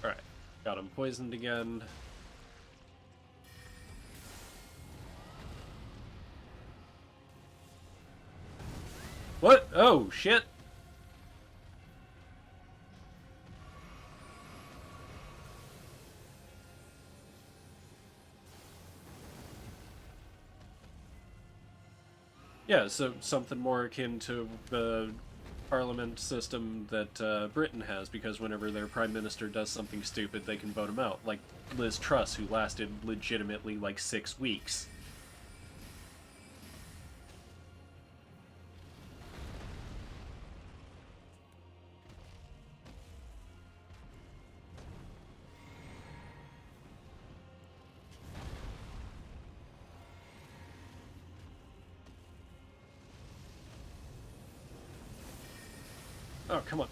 Alright, got him poisoned again. What? Oh, shit! Yeah, so something more akin to the parliament system that Britain has, because whenever their prime minister does something stupid, they can vote him out. Like Liz Truss, who lasted legitimately like 6 weeks. Oh, come on.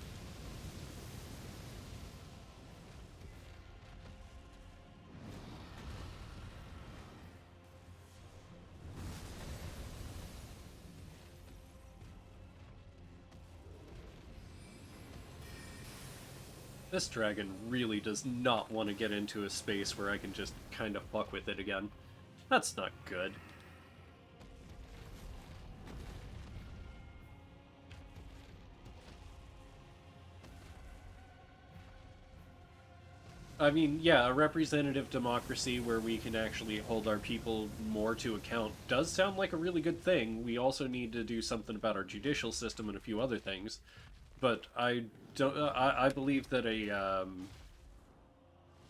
This dragon really does not want to get into a space where I can just kind of fuck with it again. That's not good. I mean, yeah, a representative democracy where we can actually hold our people more to account does sound like a really good thing. We also need to do something about our judicial system and a few other things. But I don't. I believe that a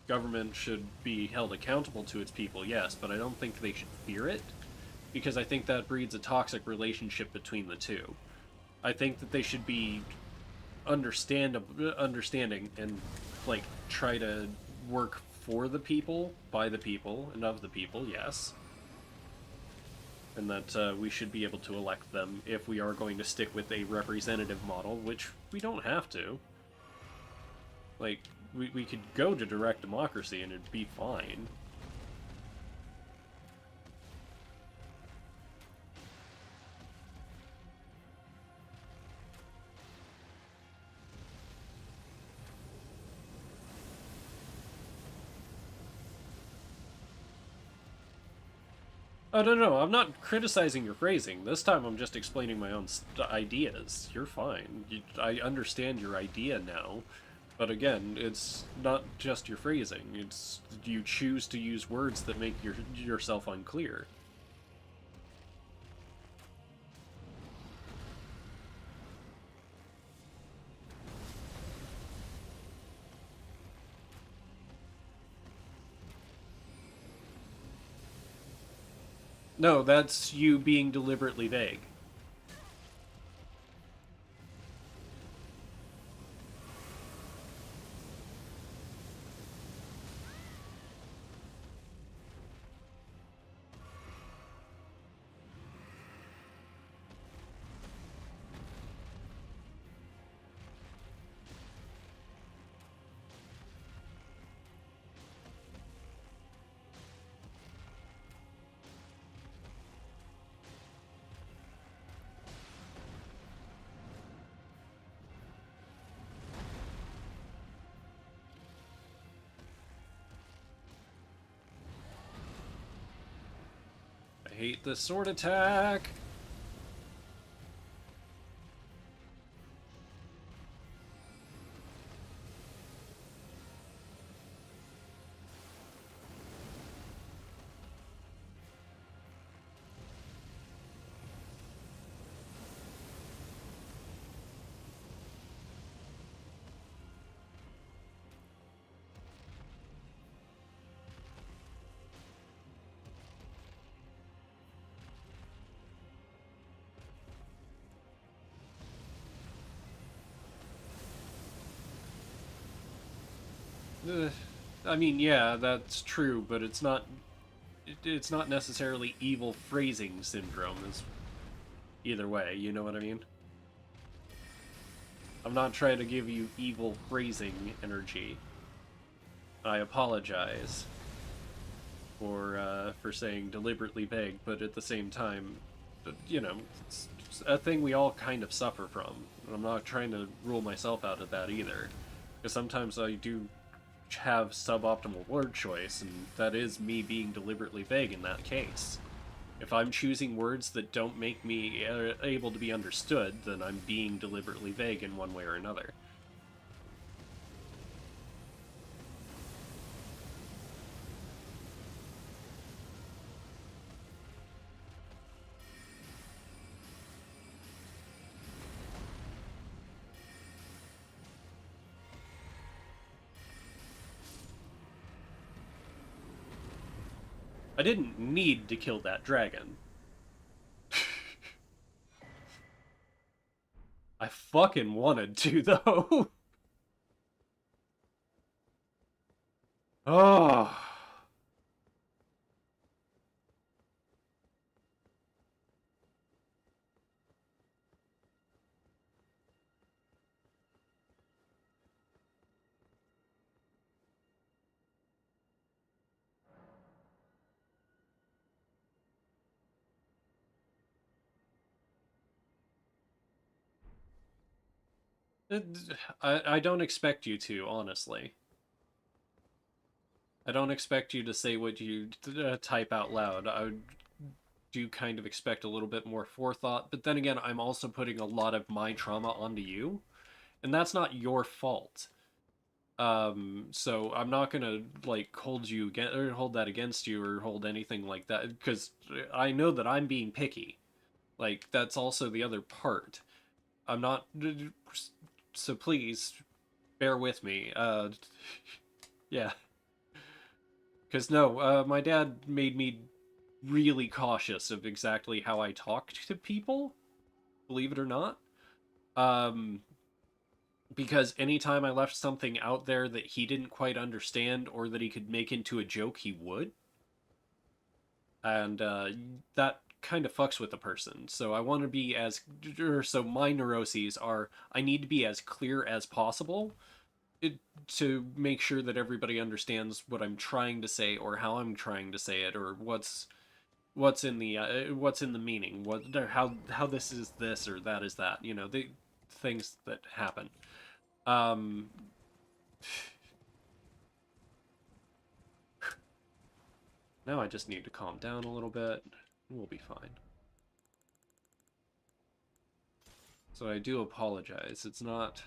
government should be held accountable to its people, yes, but I don't think they should fear it, because I think that breeds a toxic relationship between the two. I think that they should be understanding and like try to work for the people, by the people, and of the people, yes. And that we should be able to elect them if we are going to stick with a representative model, which we don't have to. Like, we could go to direct democracy and it'd be fine. Oh, no, no, I'm not criticizing your phrasing. This time I'm just explaining my own ideas. You're fine. I understand your idea now. But again, it's not just your phrasing. It's you choose to use words that make yourself unclear. No, that's you being deliberately vague. I hate the sword attack. I mean, yeah, that's true, but it's not necessarily evil phrasing syndrome. Is either way, you know what I mean? I'm not trying to give you evil phrasing energy. I apologize for saying deliberately vague, but at the same time, you know, it's a thing we all kind of suffer from. And I'm not trying to rule myself out of that either, because sometimes I do have suboptimal word choice, and that is me being deliberately vague in that case. If I'm choosing words that don't make me able to be understood, then I'm being deliberately vague in one way or another. I didn't need to kill that dragon. I fucking wanted to, though. Oh. I don't expect you to, honestly. I don't expect you to say what you type out loud. I do kind of expect a little bit more forethought, but then again, I'm also putting a lot of my trauma onto you, and that's not your fault. So I'm not gonna like hold you against or hold that against you or hold anything like that because I know that I'm being picky. Like that's also the other part. I'm not. So please bear with me. Yeah, because no, my dad made me really cautious of exactly how I talked to people. Believe it or not. Um, because anytime I left something out there that he didn't quite understand or that he could make into a joke, he would. And that kind of fucks with the person. So I want to be as. So my neuroses are I need to be as clear as possible it, to make sure that everybody understands what I'm trying to say or how I'm trying to say it or what's in the meaning, what how this is this or that is that, you know, the things that happen. Um, Now I just need to calm down a little bit. We'll be fine. So I do apologize. It's not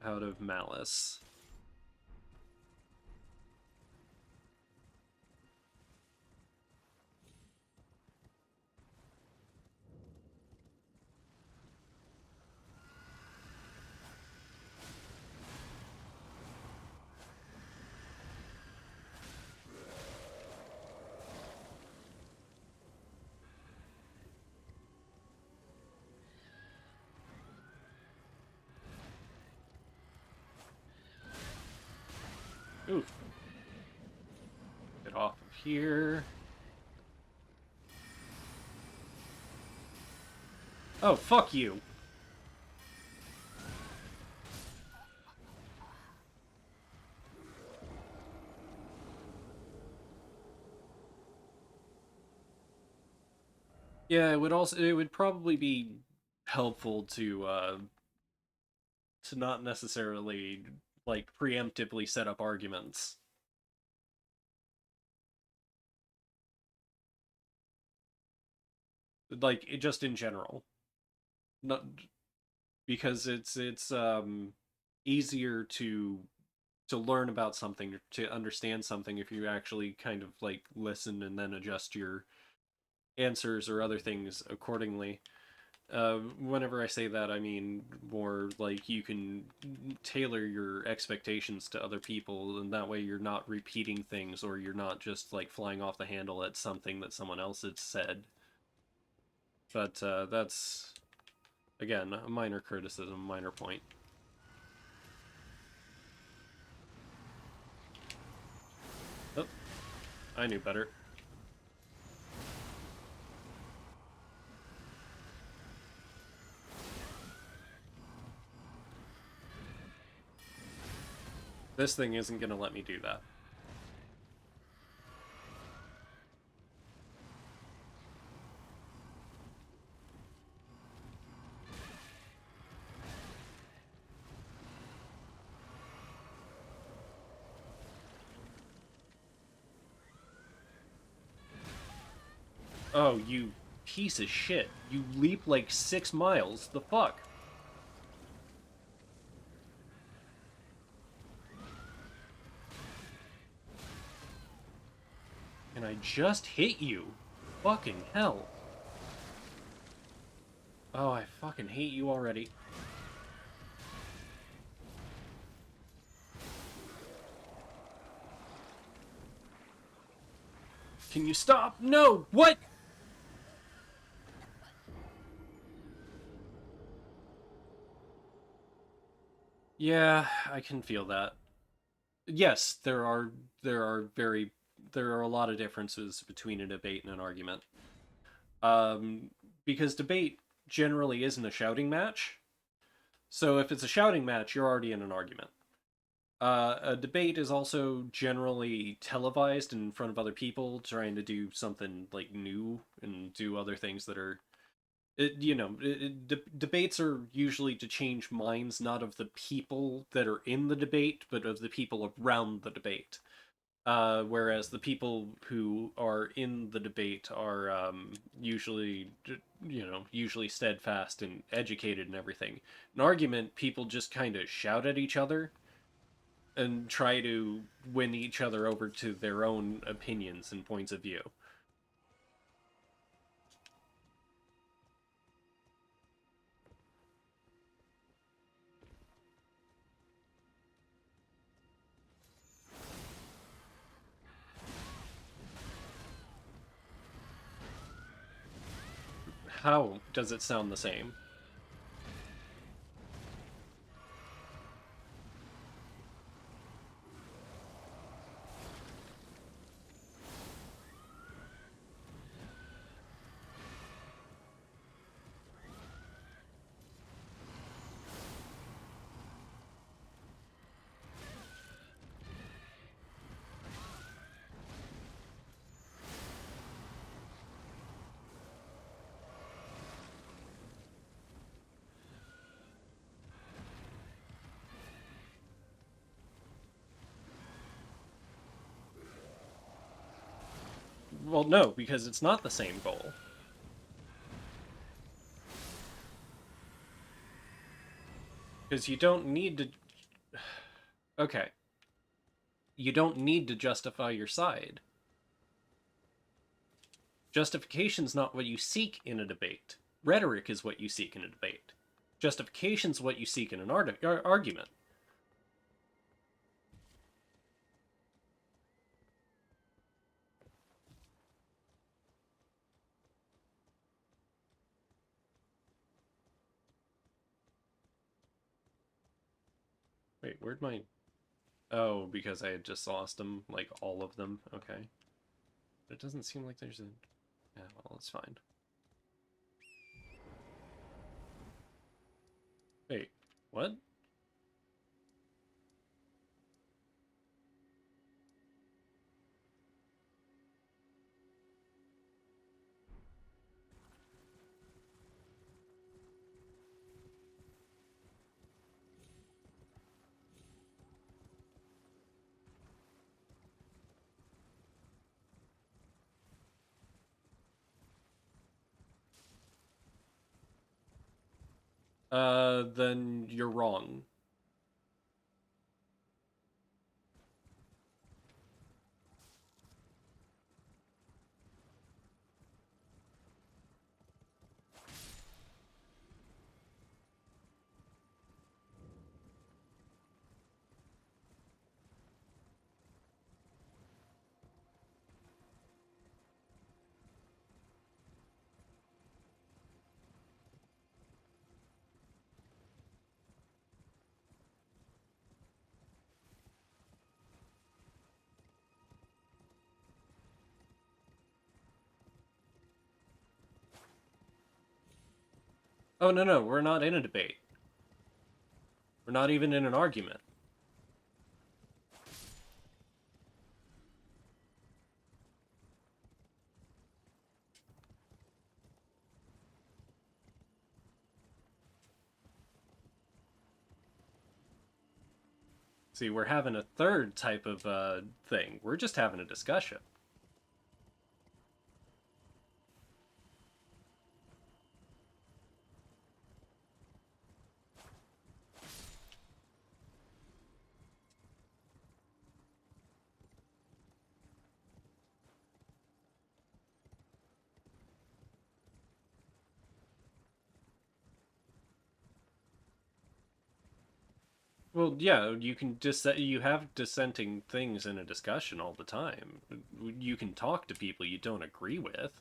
out of malice. Oof. Get off of here. Oh, fuck you. Yeah, it would probably be helpful to not necessarily like preemptively set up arguments. Like just in general. Not because it's easier to learn about something, to understand something if you actually kind of like listen and then adjust your answers or other things accordingly. Whenever I say that, I mean more like you can tailor your expectations to other people, and that way you're not repeating things, or you're not just like flying off the handle at something that someone else had said. But that's, again, a minor criticism, minor point. Oh, I knew better. This thing isn't going to let me do that. Oh, you piece of shit. You leap like 6 miles. The fuck? And I just hit you. Fucking hell. Oh, I fucking hate you already. Can you stop? No! What? Yeah, I can feel that. Yes, there are a lot of differences between a debate and an argument. Um, because debate generally isn't a shouting match. So if it's a shouting match, you're already in an argument. A debate is also generally televised in front of other people, trying to do something like new and do other things that are, debates are usually to change minds, not of the people that are in the debate, but of the people around the debate. Whereas the people who are in the debate are usually, usually steadfast and educated and everything. An argument, people just kind of shout at each other and try to win each other over to their own opinions and points of view. How does it sound the same? Well, no, because it's not the same goal. Because you don't need to... Okay. You don't need to justify your side. Justification's not what you seek in a debate. Rhetoric is what you seek in a debate. Justification's what you seek in an argument. Wait, where'd my... Oh, because I had just lost them, like all of them. Okay. But it doesn't seem like there's a... Yeah, well, it's fine. Wait, what? Then you're wrong. Oh, no, we're not in a debate. We're not even in an argument. See, we're having a third type of thing. We're just having a discussion. Well, yeah, you have dissenting things in a discussion all the time. You can talk to people you don't agree with.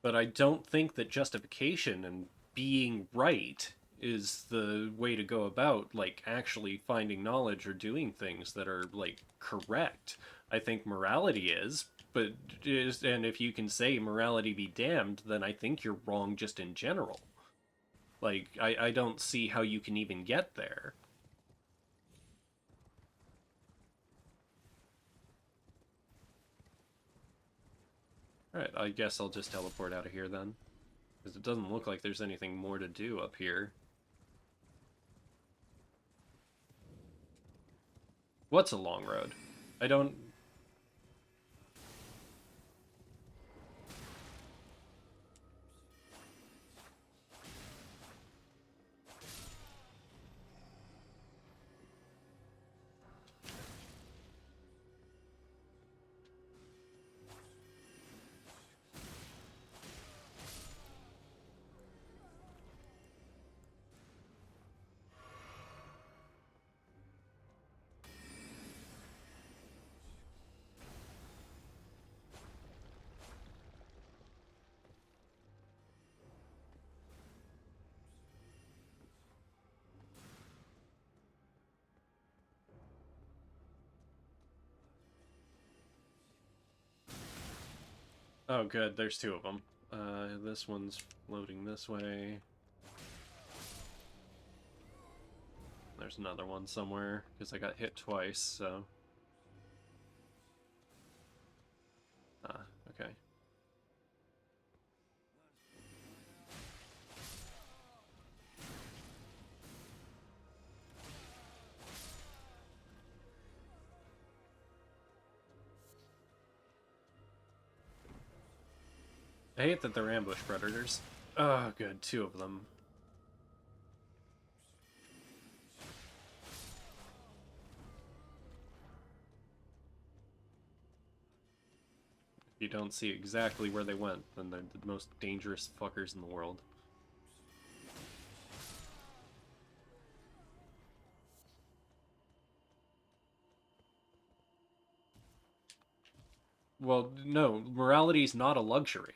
But I don't think that justification and being right is the way to go about, like, actually finding knowledge or doing things that are, like, correct. I think morality is, and if you can say morality be damned, then I think you're wrong just in general. Like, I don't see how you can even get there. Alright, I guess I'll just teleport out of here then. Because it doesn't look like there's anything more to do up here. What's a long road? I don't... Oh, good. There's two of them. This one's loading this way. There's another one somewhere, because I got hit twice, so... Ah, okay. I hate that they're ambush predators. Oh, good. 2 of them. If you don't see exactly where they went, then they're the most dangerous fuckers in the world. Well, no, morality's not a luxury.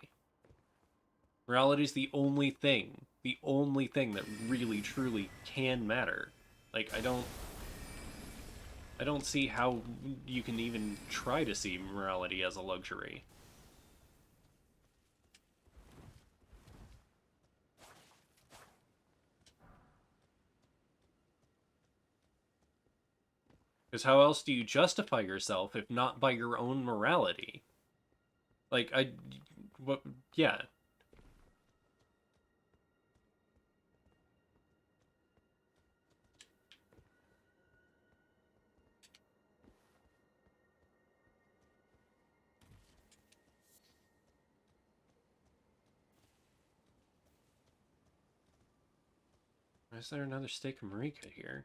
Morality's the only thing that really, truly can matter. Like, I don't see how you can even try to see morality as a luxury. Because how else do you justify yourself if not by your own morality? Like, what, yeah. Why is there another steak of Marika here?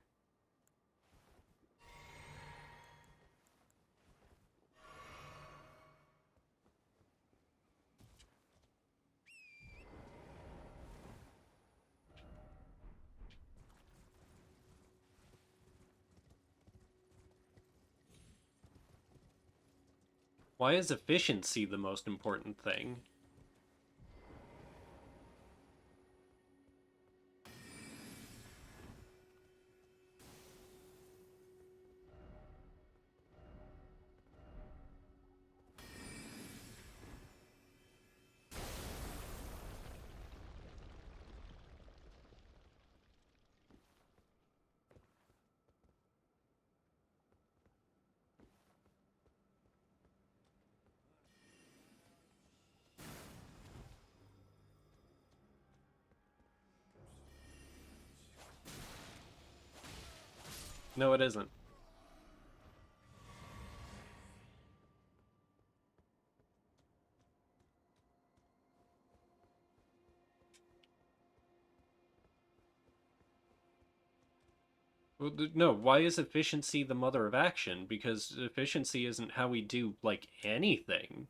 Why is efficiency the most important thing? No, it isn't. No, why is efficiency the mother of action? Because efficiency isn't how we do, like, anything.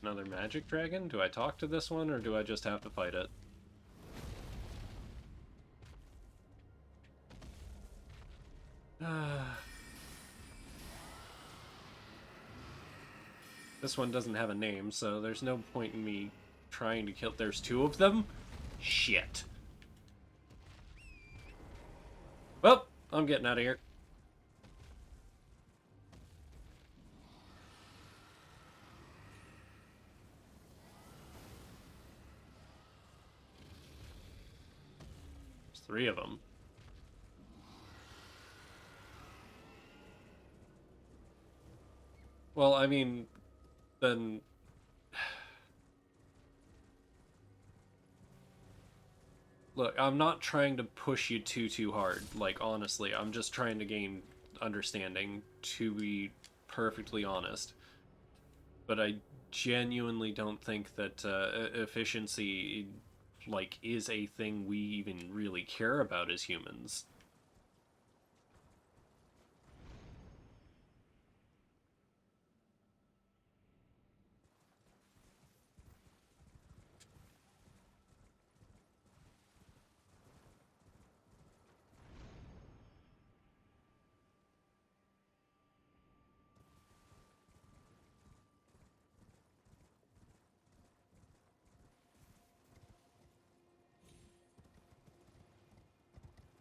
Another magic dragon? Do I talk to this one, or do I just have to fight it? This one doesn't have a name, so there's no point in me trying to kill... There's 2 of them? Shit. Well, I'm getting out of here. There's 3 of them. Well, I mean, then... Look, I'm not trying to push you too hard. Like, honestly, I'm just trying to gain understanding, to be perfectly honest. But I genuinely don't think that efficiency, like, is a thing we even really care about as humans.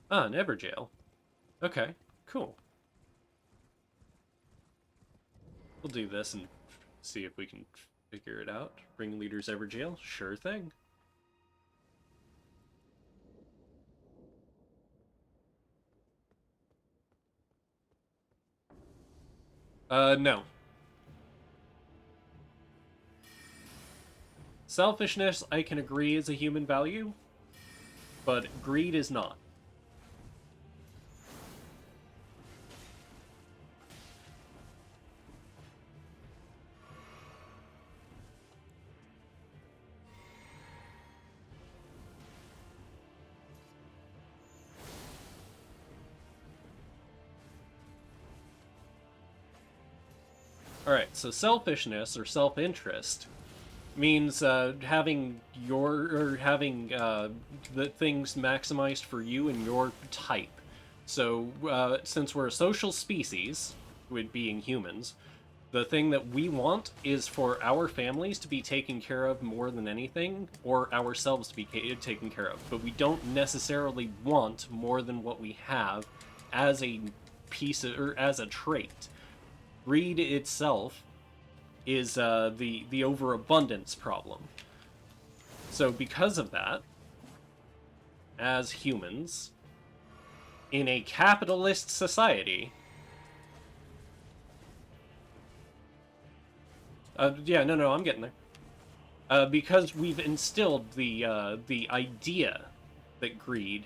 Ah, an Everjail. Okay, cool. We'll do this and see if we can figure it out. Bring leaders Everjail? Sure thing. No. Selfishness, I can agree, is a human value, but greed is not. Alright, so selfishness or self-interest means having the things maximized for you and your type. So since we're a social species, with being humans, the thing that we want is for our families to be taken care of more than anything, or ourselves to be taken care of. But we don't necessarily want more than what we have as a piece of, or as a trait. Greed itself is the overabundance problem. So because of that, as humans in a capitalist society, yeah, no, I'm getting there. Because we've instilled the idea that greed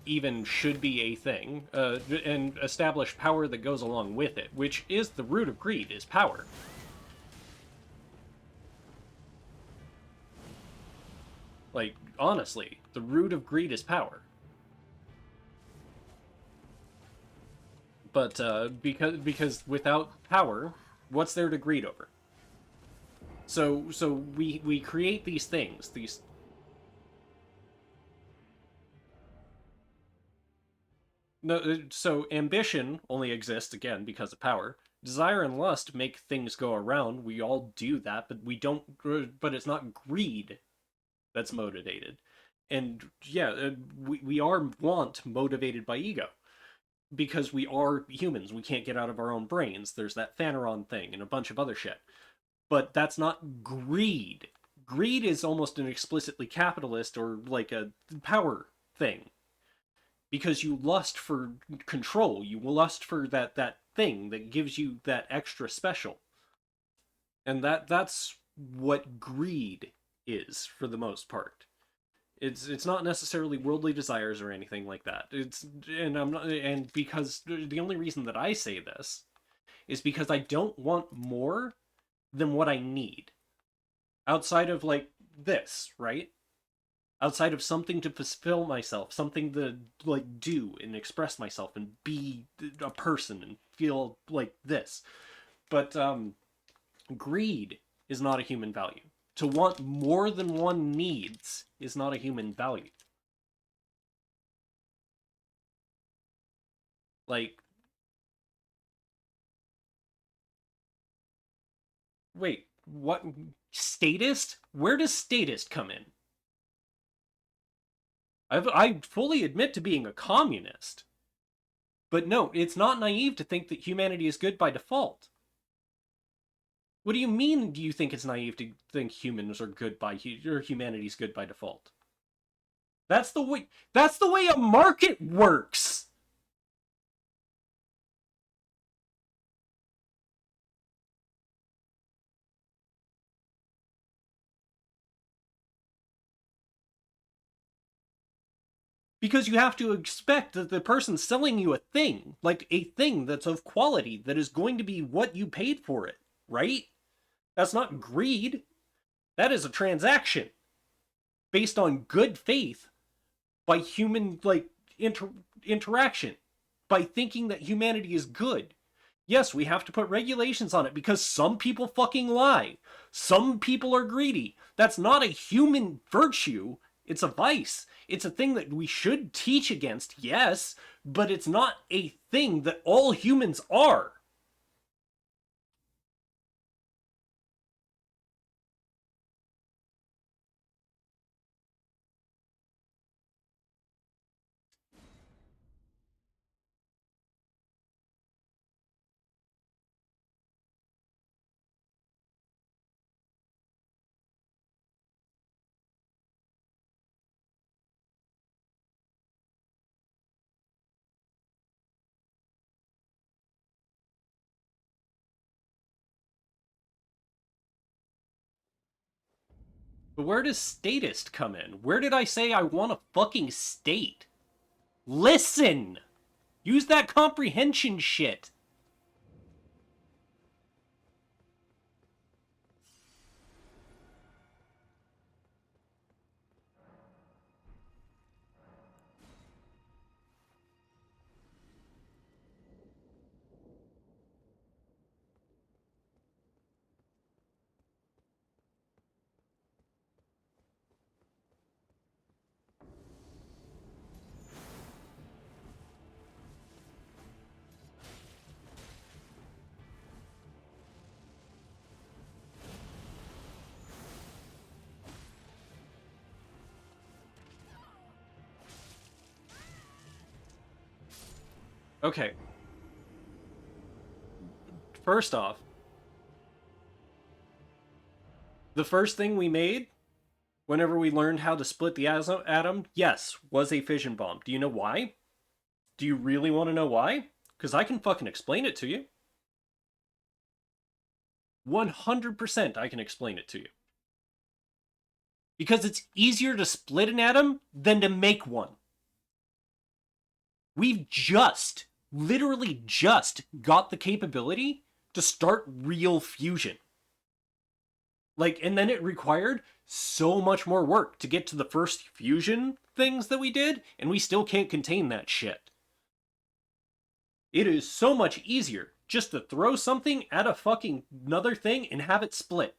even should be a thing, and establish power that goes along with it, which is the root of greed, is power. Like, honestly, the root of greed is power. But because without power, what's there to greed over? So we create these things, these. No, so ambition only exists again because of power. Desire and lust make things go around. We all do that, but we don't. But it's not greed that's motivated. And yeah, we are want motivated by ego because we are humans. We can't get out of our own brains. There's that Phaneron thing and a bunch of other shit. But that's not greed. Greed is almost an explicitly capitalist or like a power thing because you lust for control. You lust for that thing that gives you that extra special, and that's what greed is for the most part. It's not necessarily worldly desires or anything like that. It's and I'm not and because the only reason that I say this is because I don't want more than what I need outside of like this, right? Outside of something to fulfill myself, something to like do and express myself and be a person and feel like this. But greed is not a human value. To want more than one needs is not a human value. Like, wait, what? Statist? Where does statist come in? I fully admit to being a communist. But no, it's not naive to think that humanity is good by default. What do you mean? Do you think it's naive to think humans are good by or humanity's good by default? That's the way. That's the way a market works. Because you have to expect that the person selling you a thing, like a thing that's of quality, that is going to be what you paid for it, right? That's not greed. That is a transaction based on good faith by human like interaction, by thinking that humanity is good. Yes, we have to put regulations on it because some people fucking lie. Some people are greedy. That's not a human virtue. It's a vice. It's a thing that we should teach against, yes, but it's not a thing that all humans are. But where does statist come in? Where did I say I want a fucking state? Listen! Use that comprehension shit. Okay. First off, the first thing we made, whenever we learned how to split the atom, yes, was a fission bomb. Do you know why? Do you really want to know why? Because I can fucking explain it to you. 100% I can explain it to you. Because it's easier to split an atom than to make one. We've just, literally just, got the capability to start real fusion. Like, and then it required so much more work to get to the first fusion things that we did, and we still can't contain that shit. It is so much easier just to throw something at a fucking another thing and have it split.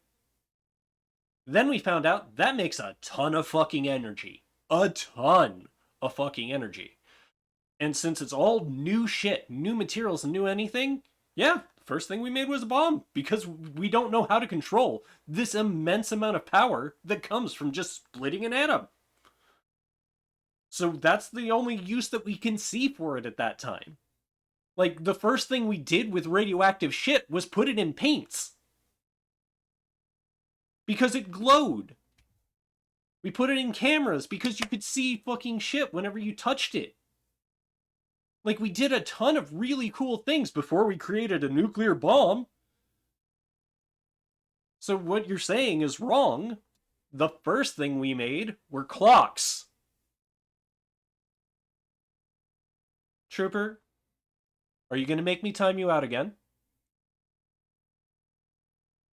Then we found out that makes a ton of fucking energy. A ton of fucking energy. And since it's all new shit, new materials, and new anything, yeah, the first thing we made was a bomb. Because we don't know how to control this immense amount of power that comes from just splitting an atom. So that's the only use that we can see for it at that time. Like, the first thing we did with radioactive shit was put it in paints. Because it glowed. We put it in cameras because you could see fucking shit whenever you touched it. Like, we did a ton of really cool things before we created a nuclear bomb. So what you're saying is wrong. The first thing we made were clocks. Trooper, are you going to make me time you out again?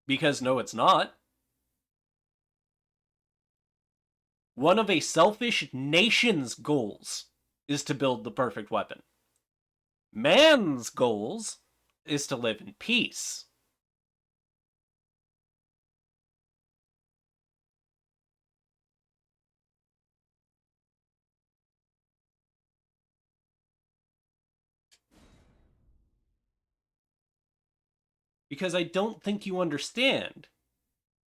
Because no, it's not. One of a selfish nation's goals is to build the perfect weapon. Man's goals is to live in peace. Because I don't think you understand.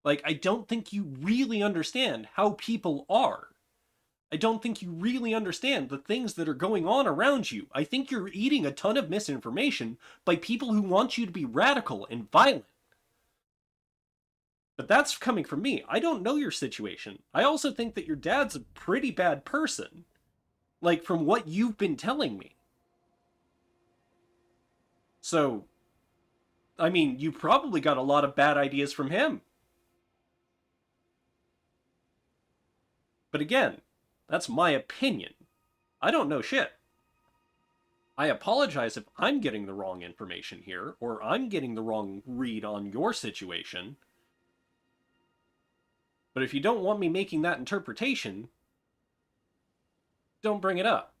Like, I don't think you really understand how people are. I don't think you really understand the things that are going on around you. I think you're eating a ton of misinformation by people who want you to be radical and violent. But that's coming from me. I don't know your situation. I also think that your dad's a pretty bad person. Like, from what you've been telling me. So, I mean, you probably got a lot of bad ideas from him. But again, that's my opinion. I don't know shit. I apologize if I'm getting the wrong information here, or I'm getting the wrong read on your situation. But if you don't want me making that interpretation, don't bring it up.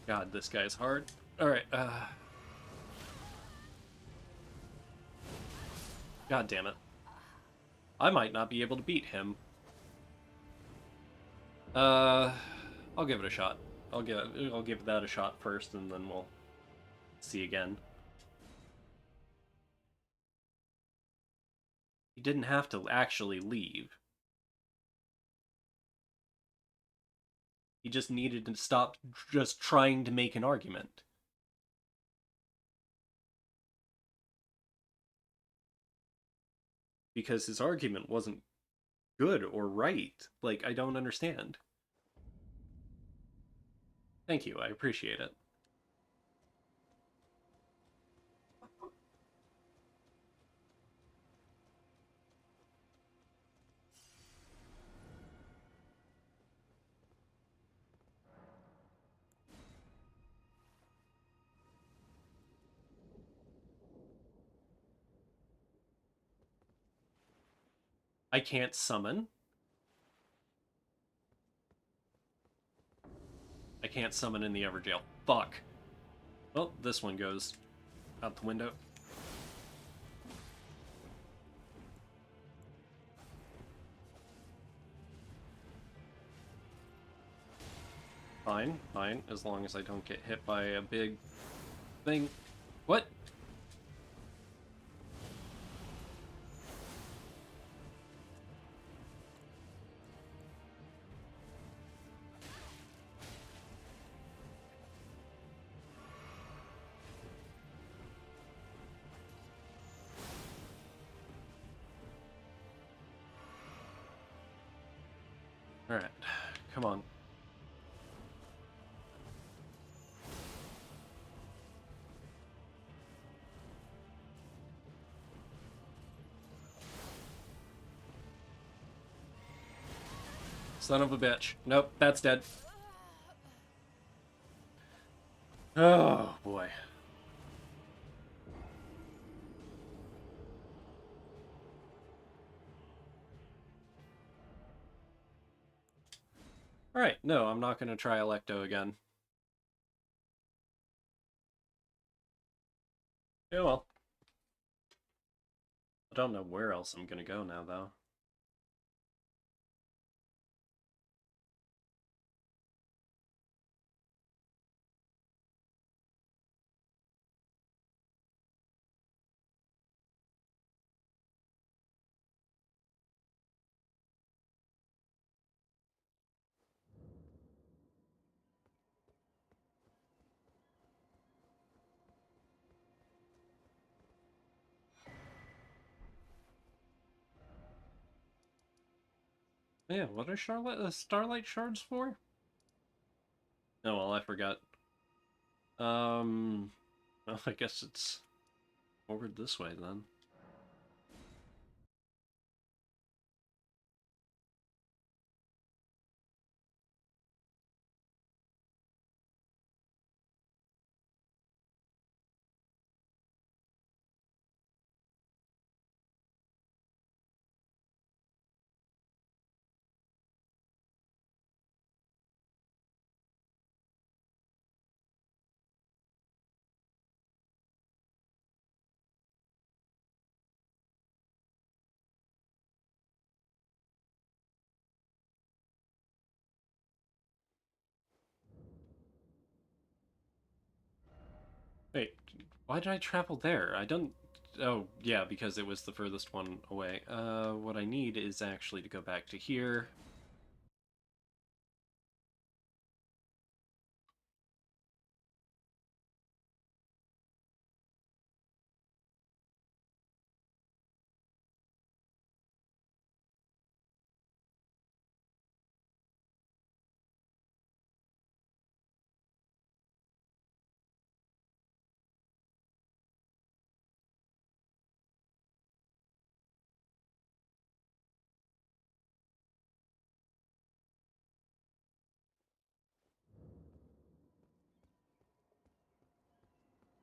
God, this guy's hard. Alright, God damn it. I might not be able to beat him. Uh, I'll give it a shot. I'll give that a shot first, and then we'll see again. He didn't have to actually leave. He just needed to stop just trying to make an argument. Because his argument wasn't good or right. Like, I don't understand. Thank you, I appreciate it. I can't summon. I can't summon in the Everjail. Fuck. Well, this one goes out the window. Fine, fine, as long as I don't get hit by a big thing. What? Alright, come on. Son of a bitch. Nope, that's dead. Oh, boy. Alright, no, I'm not going to try Electo again. Yeah, well. I don't know where else I'm going to go now, though. Yeah, what are Starlight Shards for? Oh, well, I forgot. Well, I guess it's forward this way, then. Wait, why did I travel there? I don't... Oh, yeah, because it was the furthest one away. What I need is actually to go back to here.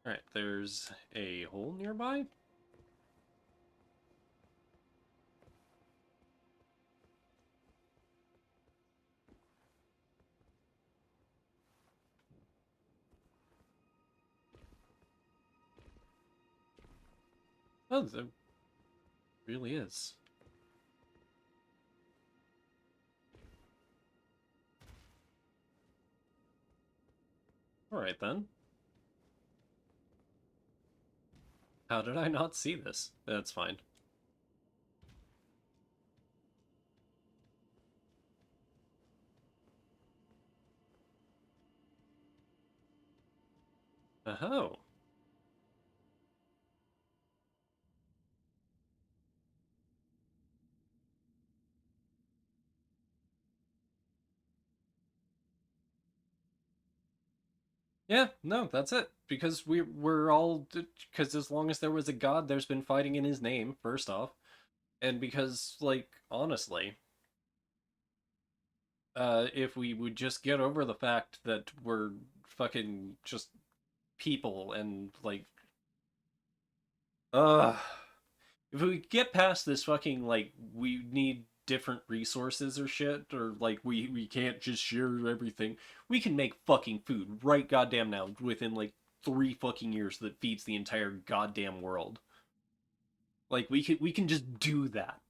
Alright, there's a hole nearby? Oh, there really is. Alright then. How did I not see this? That's fine. Oh. Yeah, no, that's it. Because we're all, because as long as there was a god, there's been fighting in his name, first off. And because, like, honestly, if we would just get over the fact that we're fucking just people and, like, uh, if we get past this fucking, like, we need different resources or shit, or, like, we can't just share everything, we can make fucking food right goddamn now within, like, 3 fucking years that feeds the entire goddamn world. Like, we can just do that.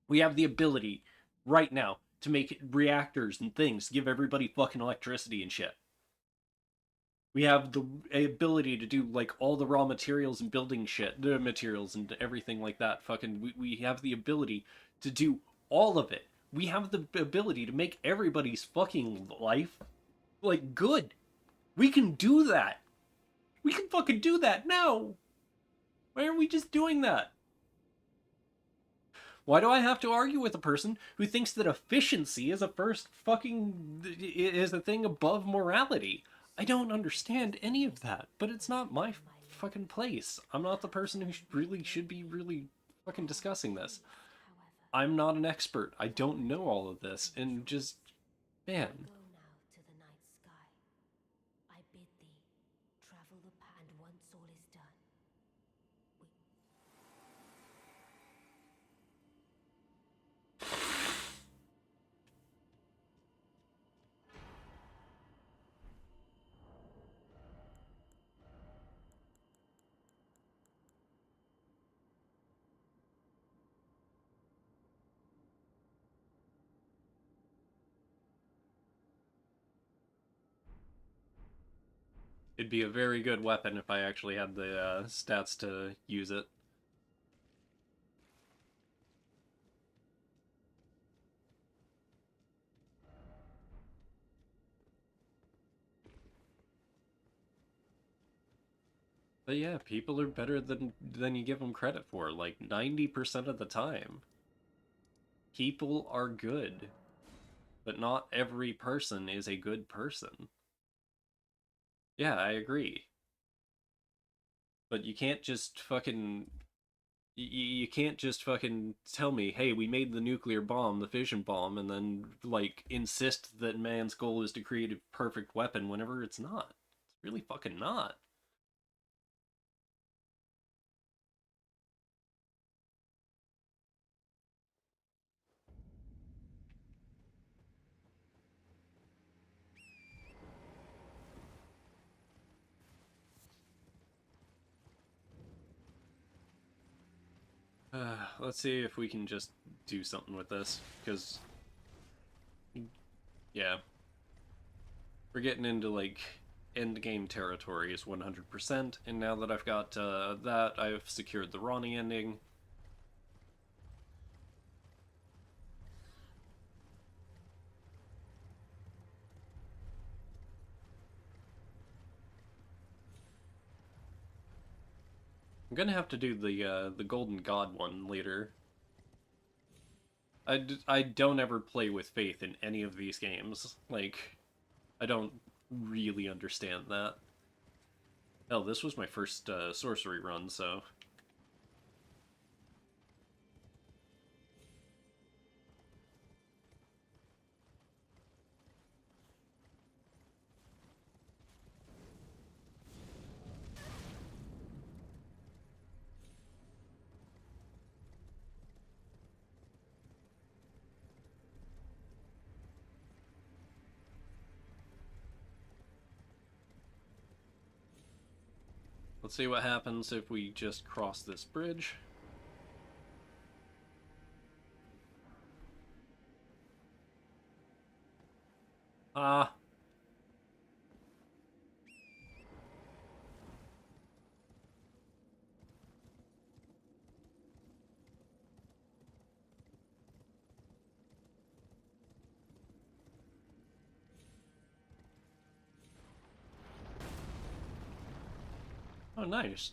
We have the ability right now to make reactors and things to give everybody fucking electricity and shit. We have the ability to do like all the raw materials and building shit, the materials and everything like that. Fucking, we have the ability to do all of it. We have the ability to make everybody's fucking life like good. We can do that. We can fucking do that now. Why aren't we just doing that? Why do I have to argue with a person who thinks that efficiency is a first fucking is a thing above morality? I don't understand any of that, but it's not my fucking place. I'm not the person who really should be really fucking discussing this. I'm not an expert. I don't know all of this, and just man. Go now to the night sky. I bid thee travel the path, and once all is done, It'd be a very good weapon if I actually had the stats to use it. But yeah, people are better than you give them credit for. Like 90% of the time, people are good, but not every person is a good person. Yeah, I agree. But you can't just fucking you can't just fucking tell me, "Hey, we made the nuclear bomb, the fission bomb," and then like insist that man's goal is to create a perfect weapon whenever it's not. It's really fucking not. Let's see if we can just do something with this, because yeah, we're getting into like end game territory is 100%, and now that I've got that, I've secured the Ranni ending. I'm gonna have to do the Golden God one later. I don't ever play with faith in any of these games. Like, I don't really understand that. Hell, this was my first sorcery run, so let's see what happens if we just cross this bridge. Ah. Oh, nice.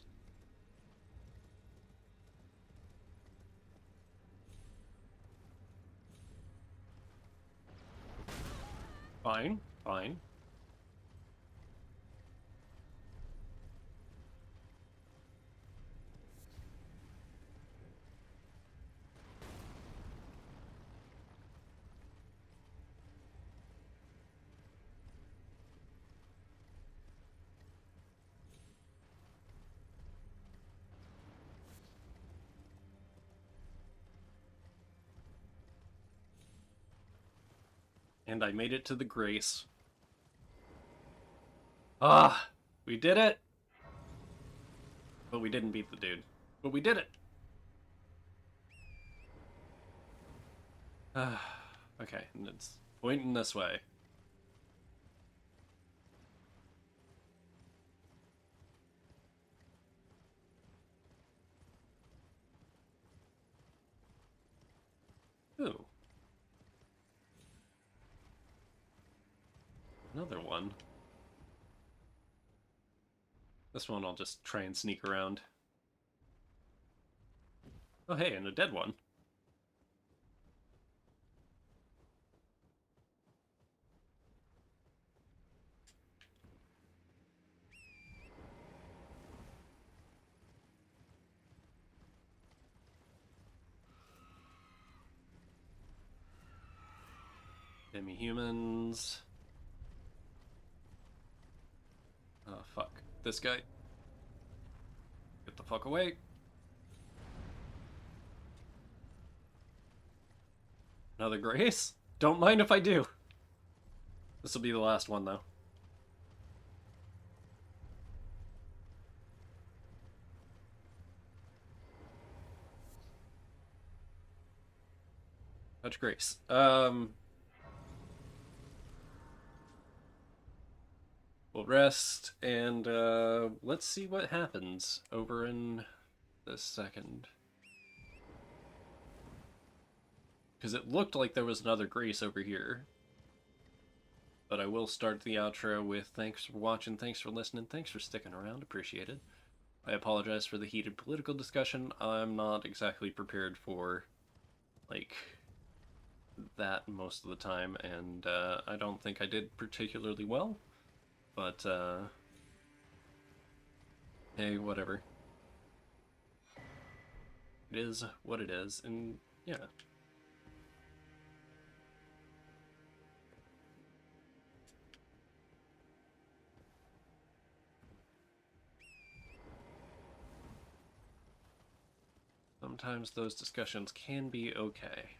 Fine, fine. And I made it to the Grace. Ah, we did it! But we didn't beat the dude. But we did it! Okay, and it's pointing this way. Ooh. Another one. This one I'll just try and sneak around. Oh hey, and a dead one. Demi-humans. Oh, fuck. This guy. Get the fuck away. Another Grace? Don't mind if I do. This will be the last one, though. Touch Grace. We'll rest, and let's see what happens over in this second. Because it looked like there was another Grace over here. But I will start the outro with thanks for watching, thanks for listening, thanks for sticking around, appreciate it. I apologize for the heated political discussion. I'm not exactly prepared for, like, that most of the time, and I don't think I did particularly well. But, hey, whatever. It is what it is, and yeah. Sometimes those discussions can be okay.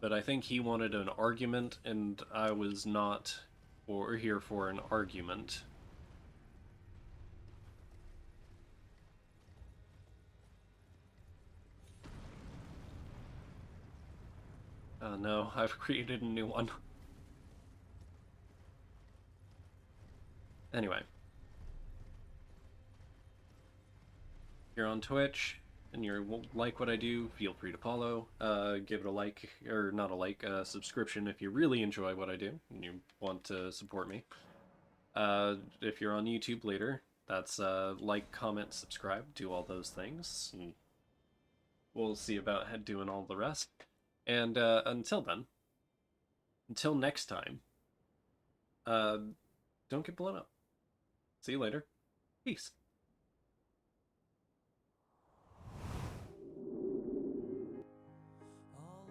But I think he wanted an argument, and I was not here for an argument. No, I've created a new one. Anyway. If you're on Twitch, and you like what I do, feel free to follow. Give it a like, or not a like, subscription if you really enjoy what I do, and you want to support me. If you're on YouTube later, that's like, comment, subscribe, do all those things, and we'll see about doing all the rest. And until then, until next time, don't get blown up. See you later. Peace. All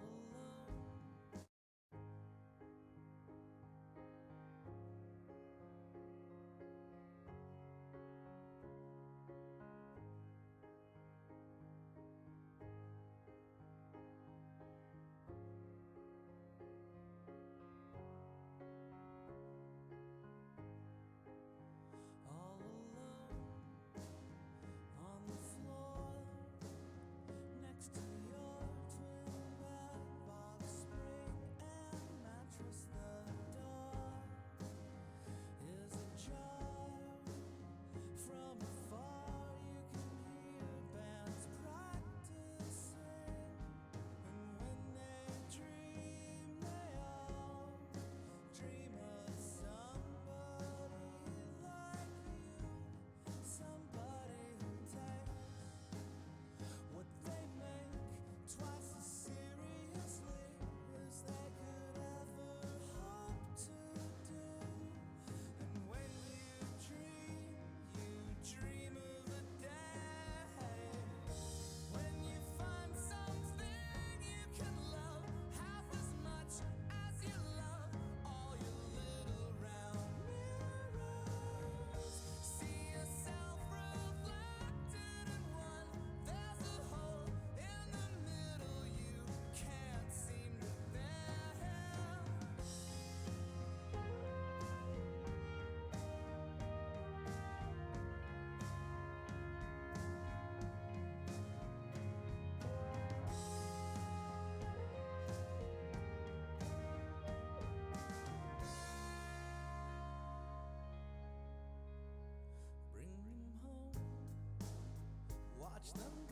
alone. watch the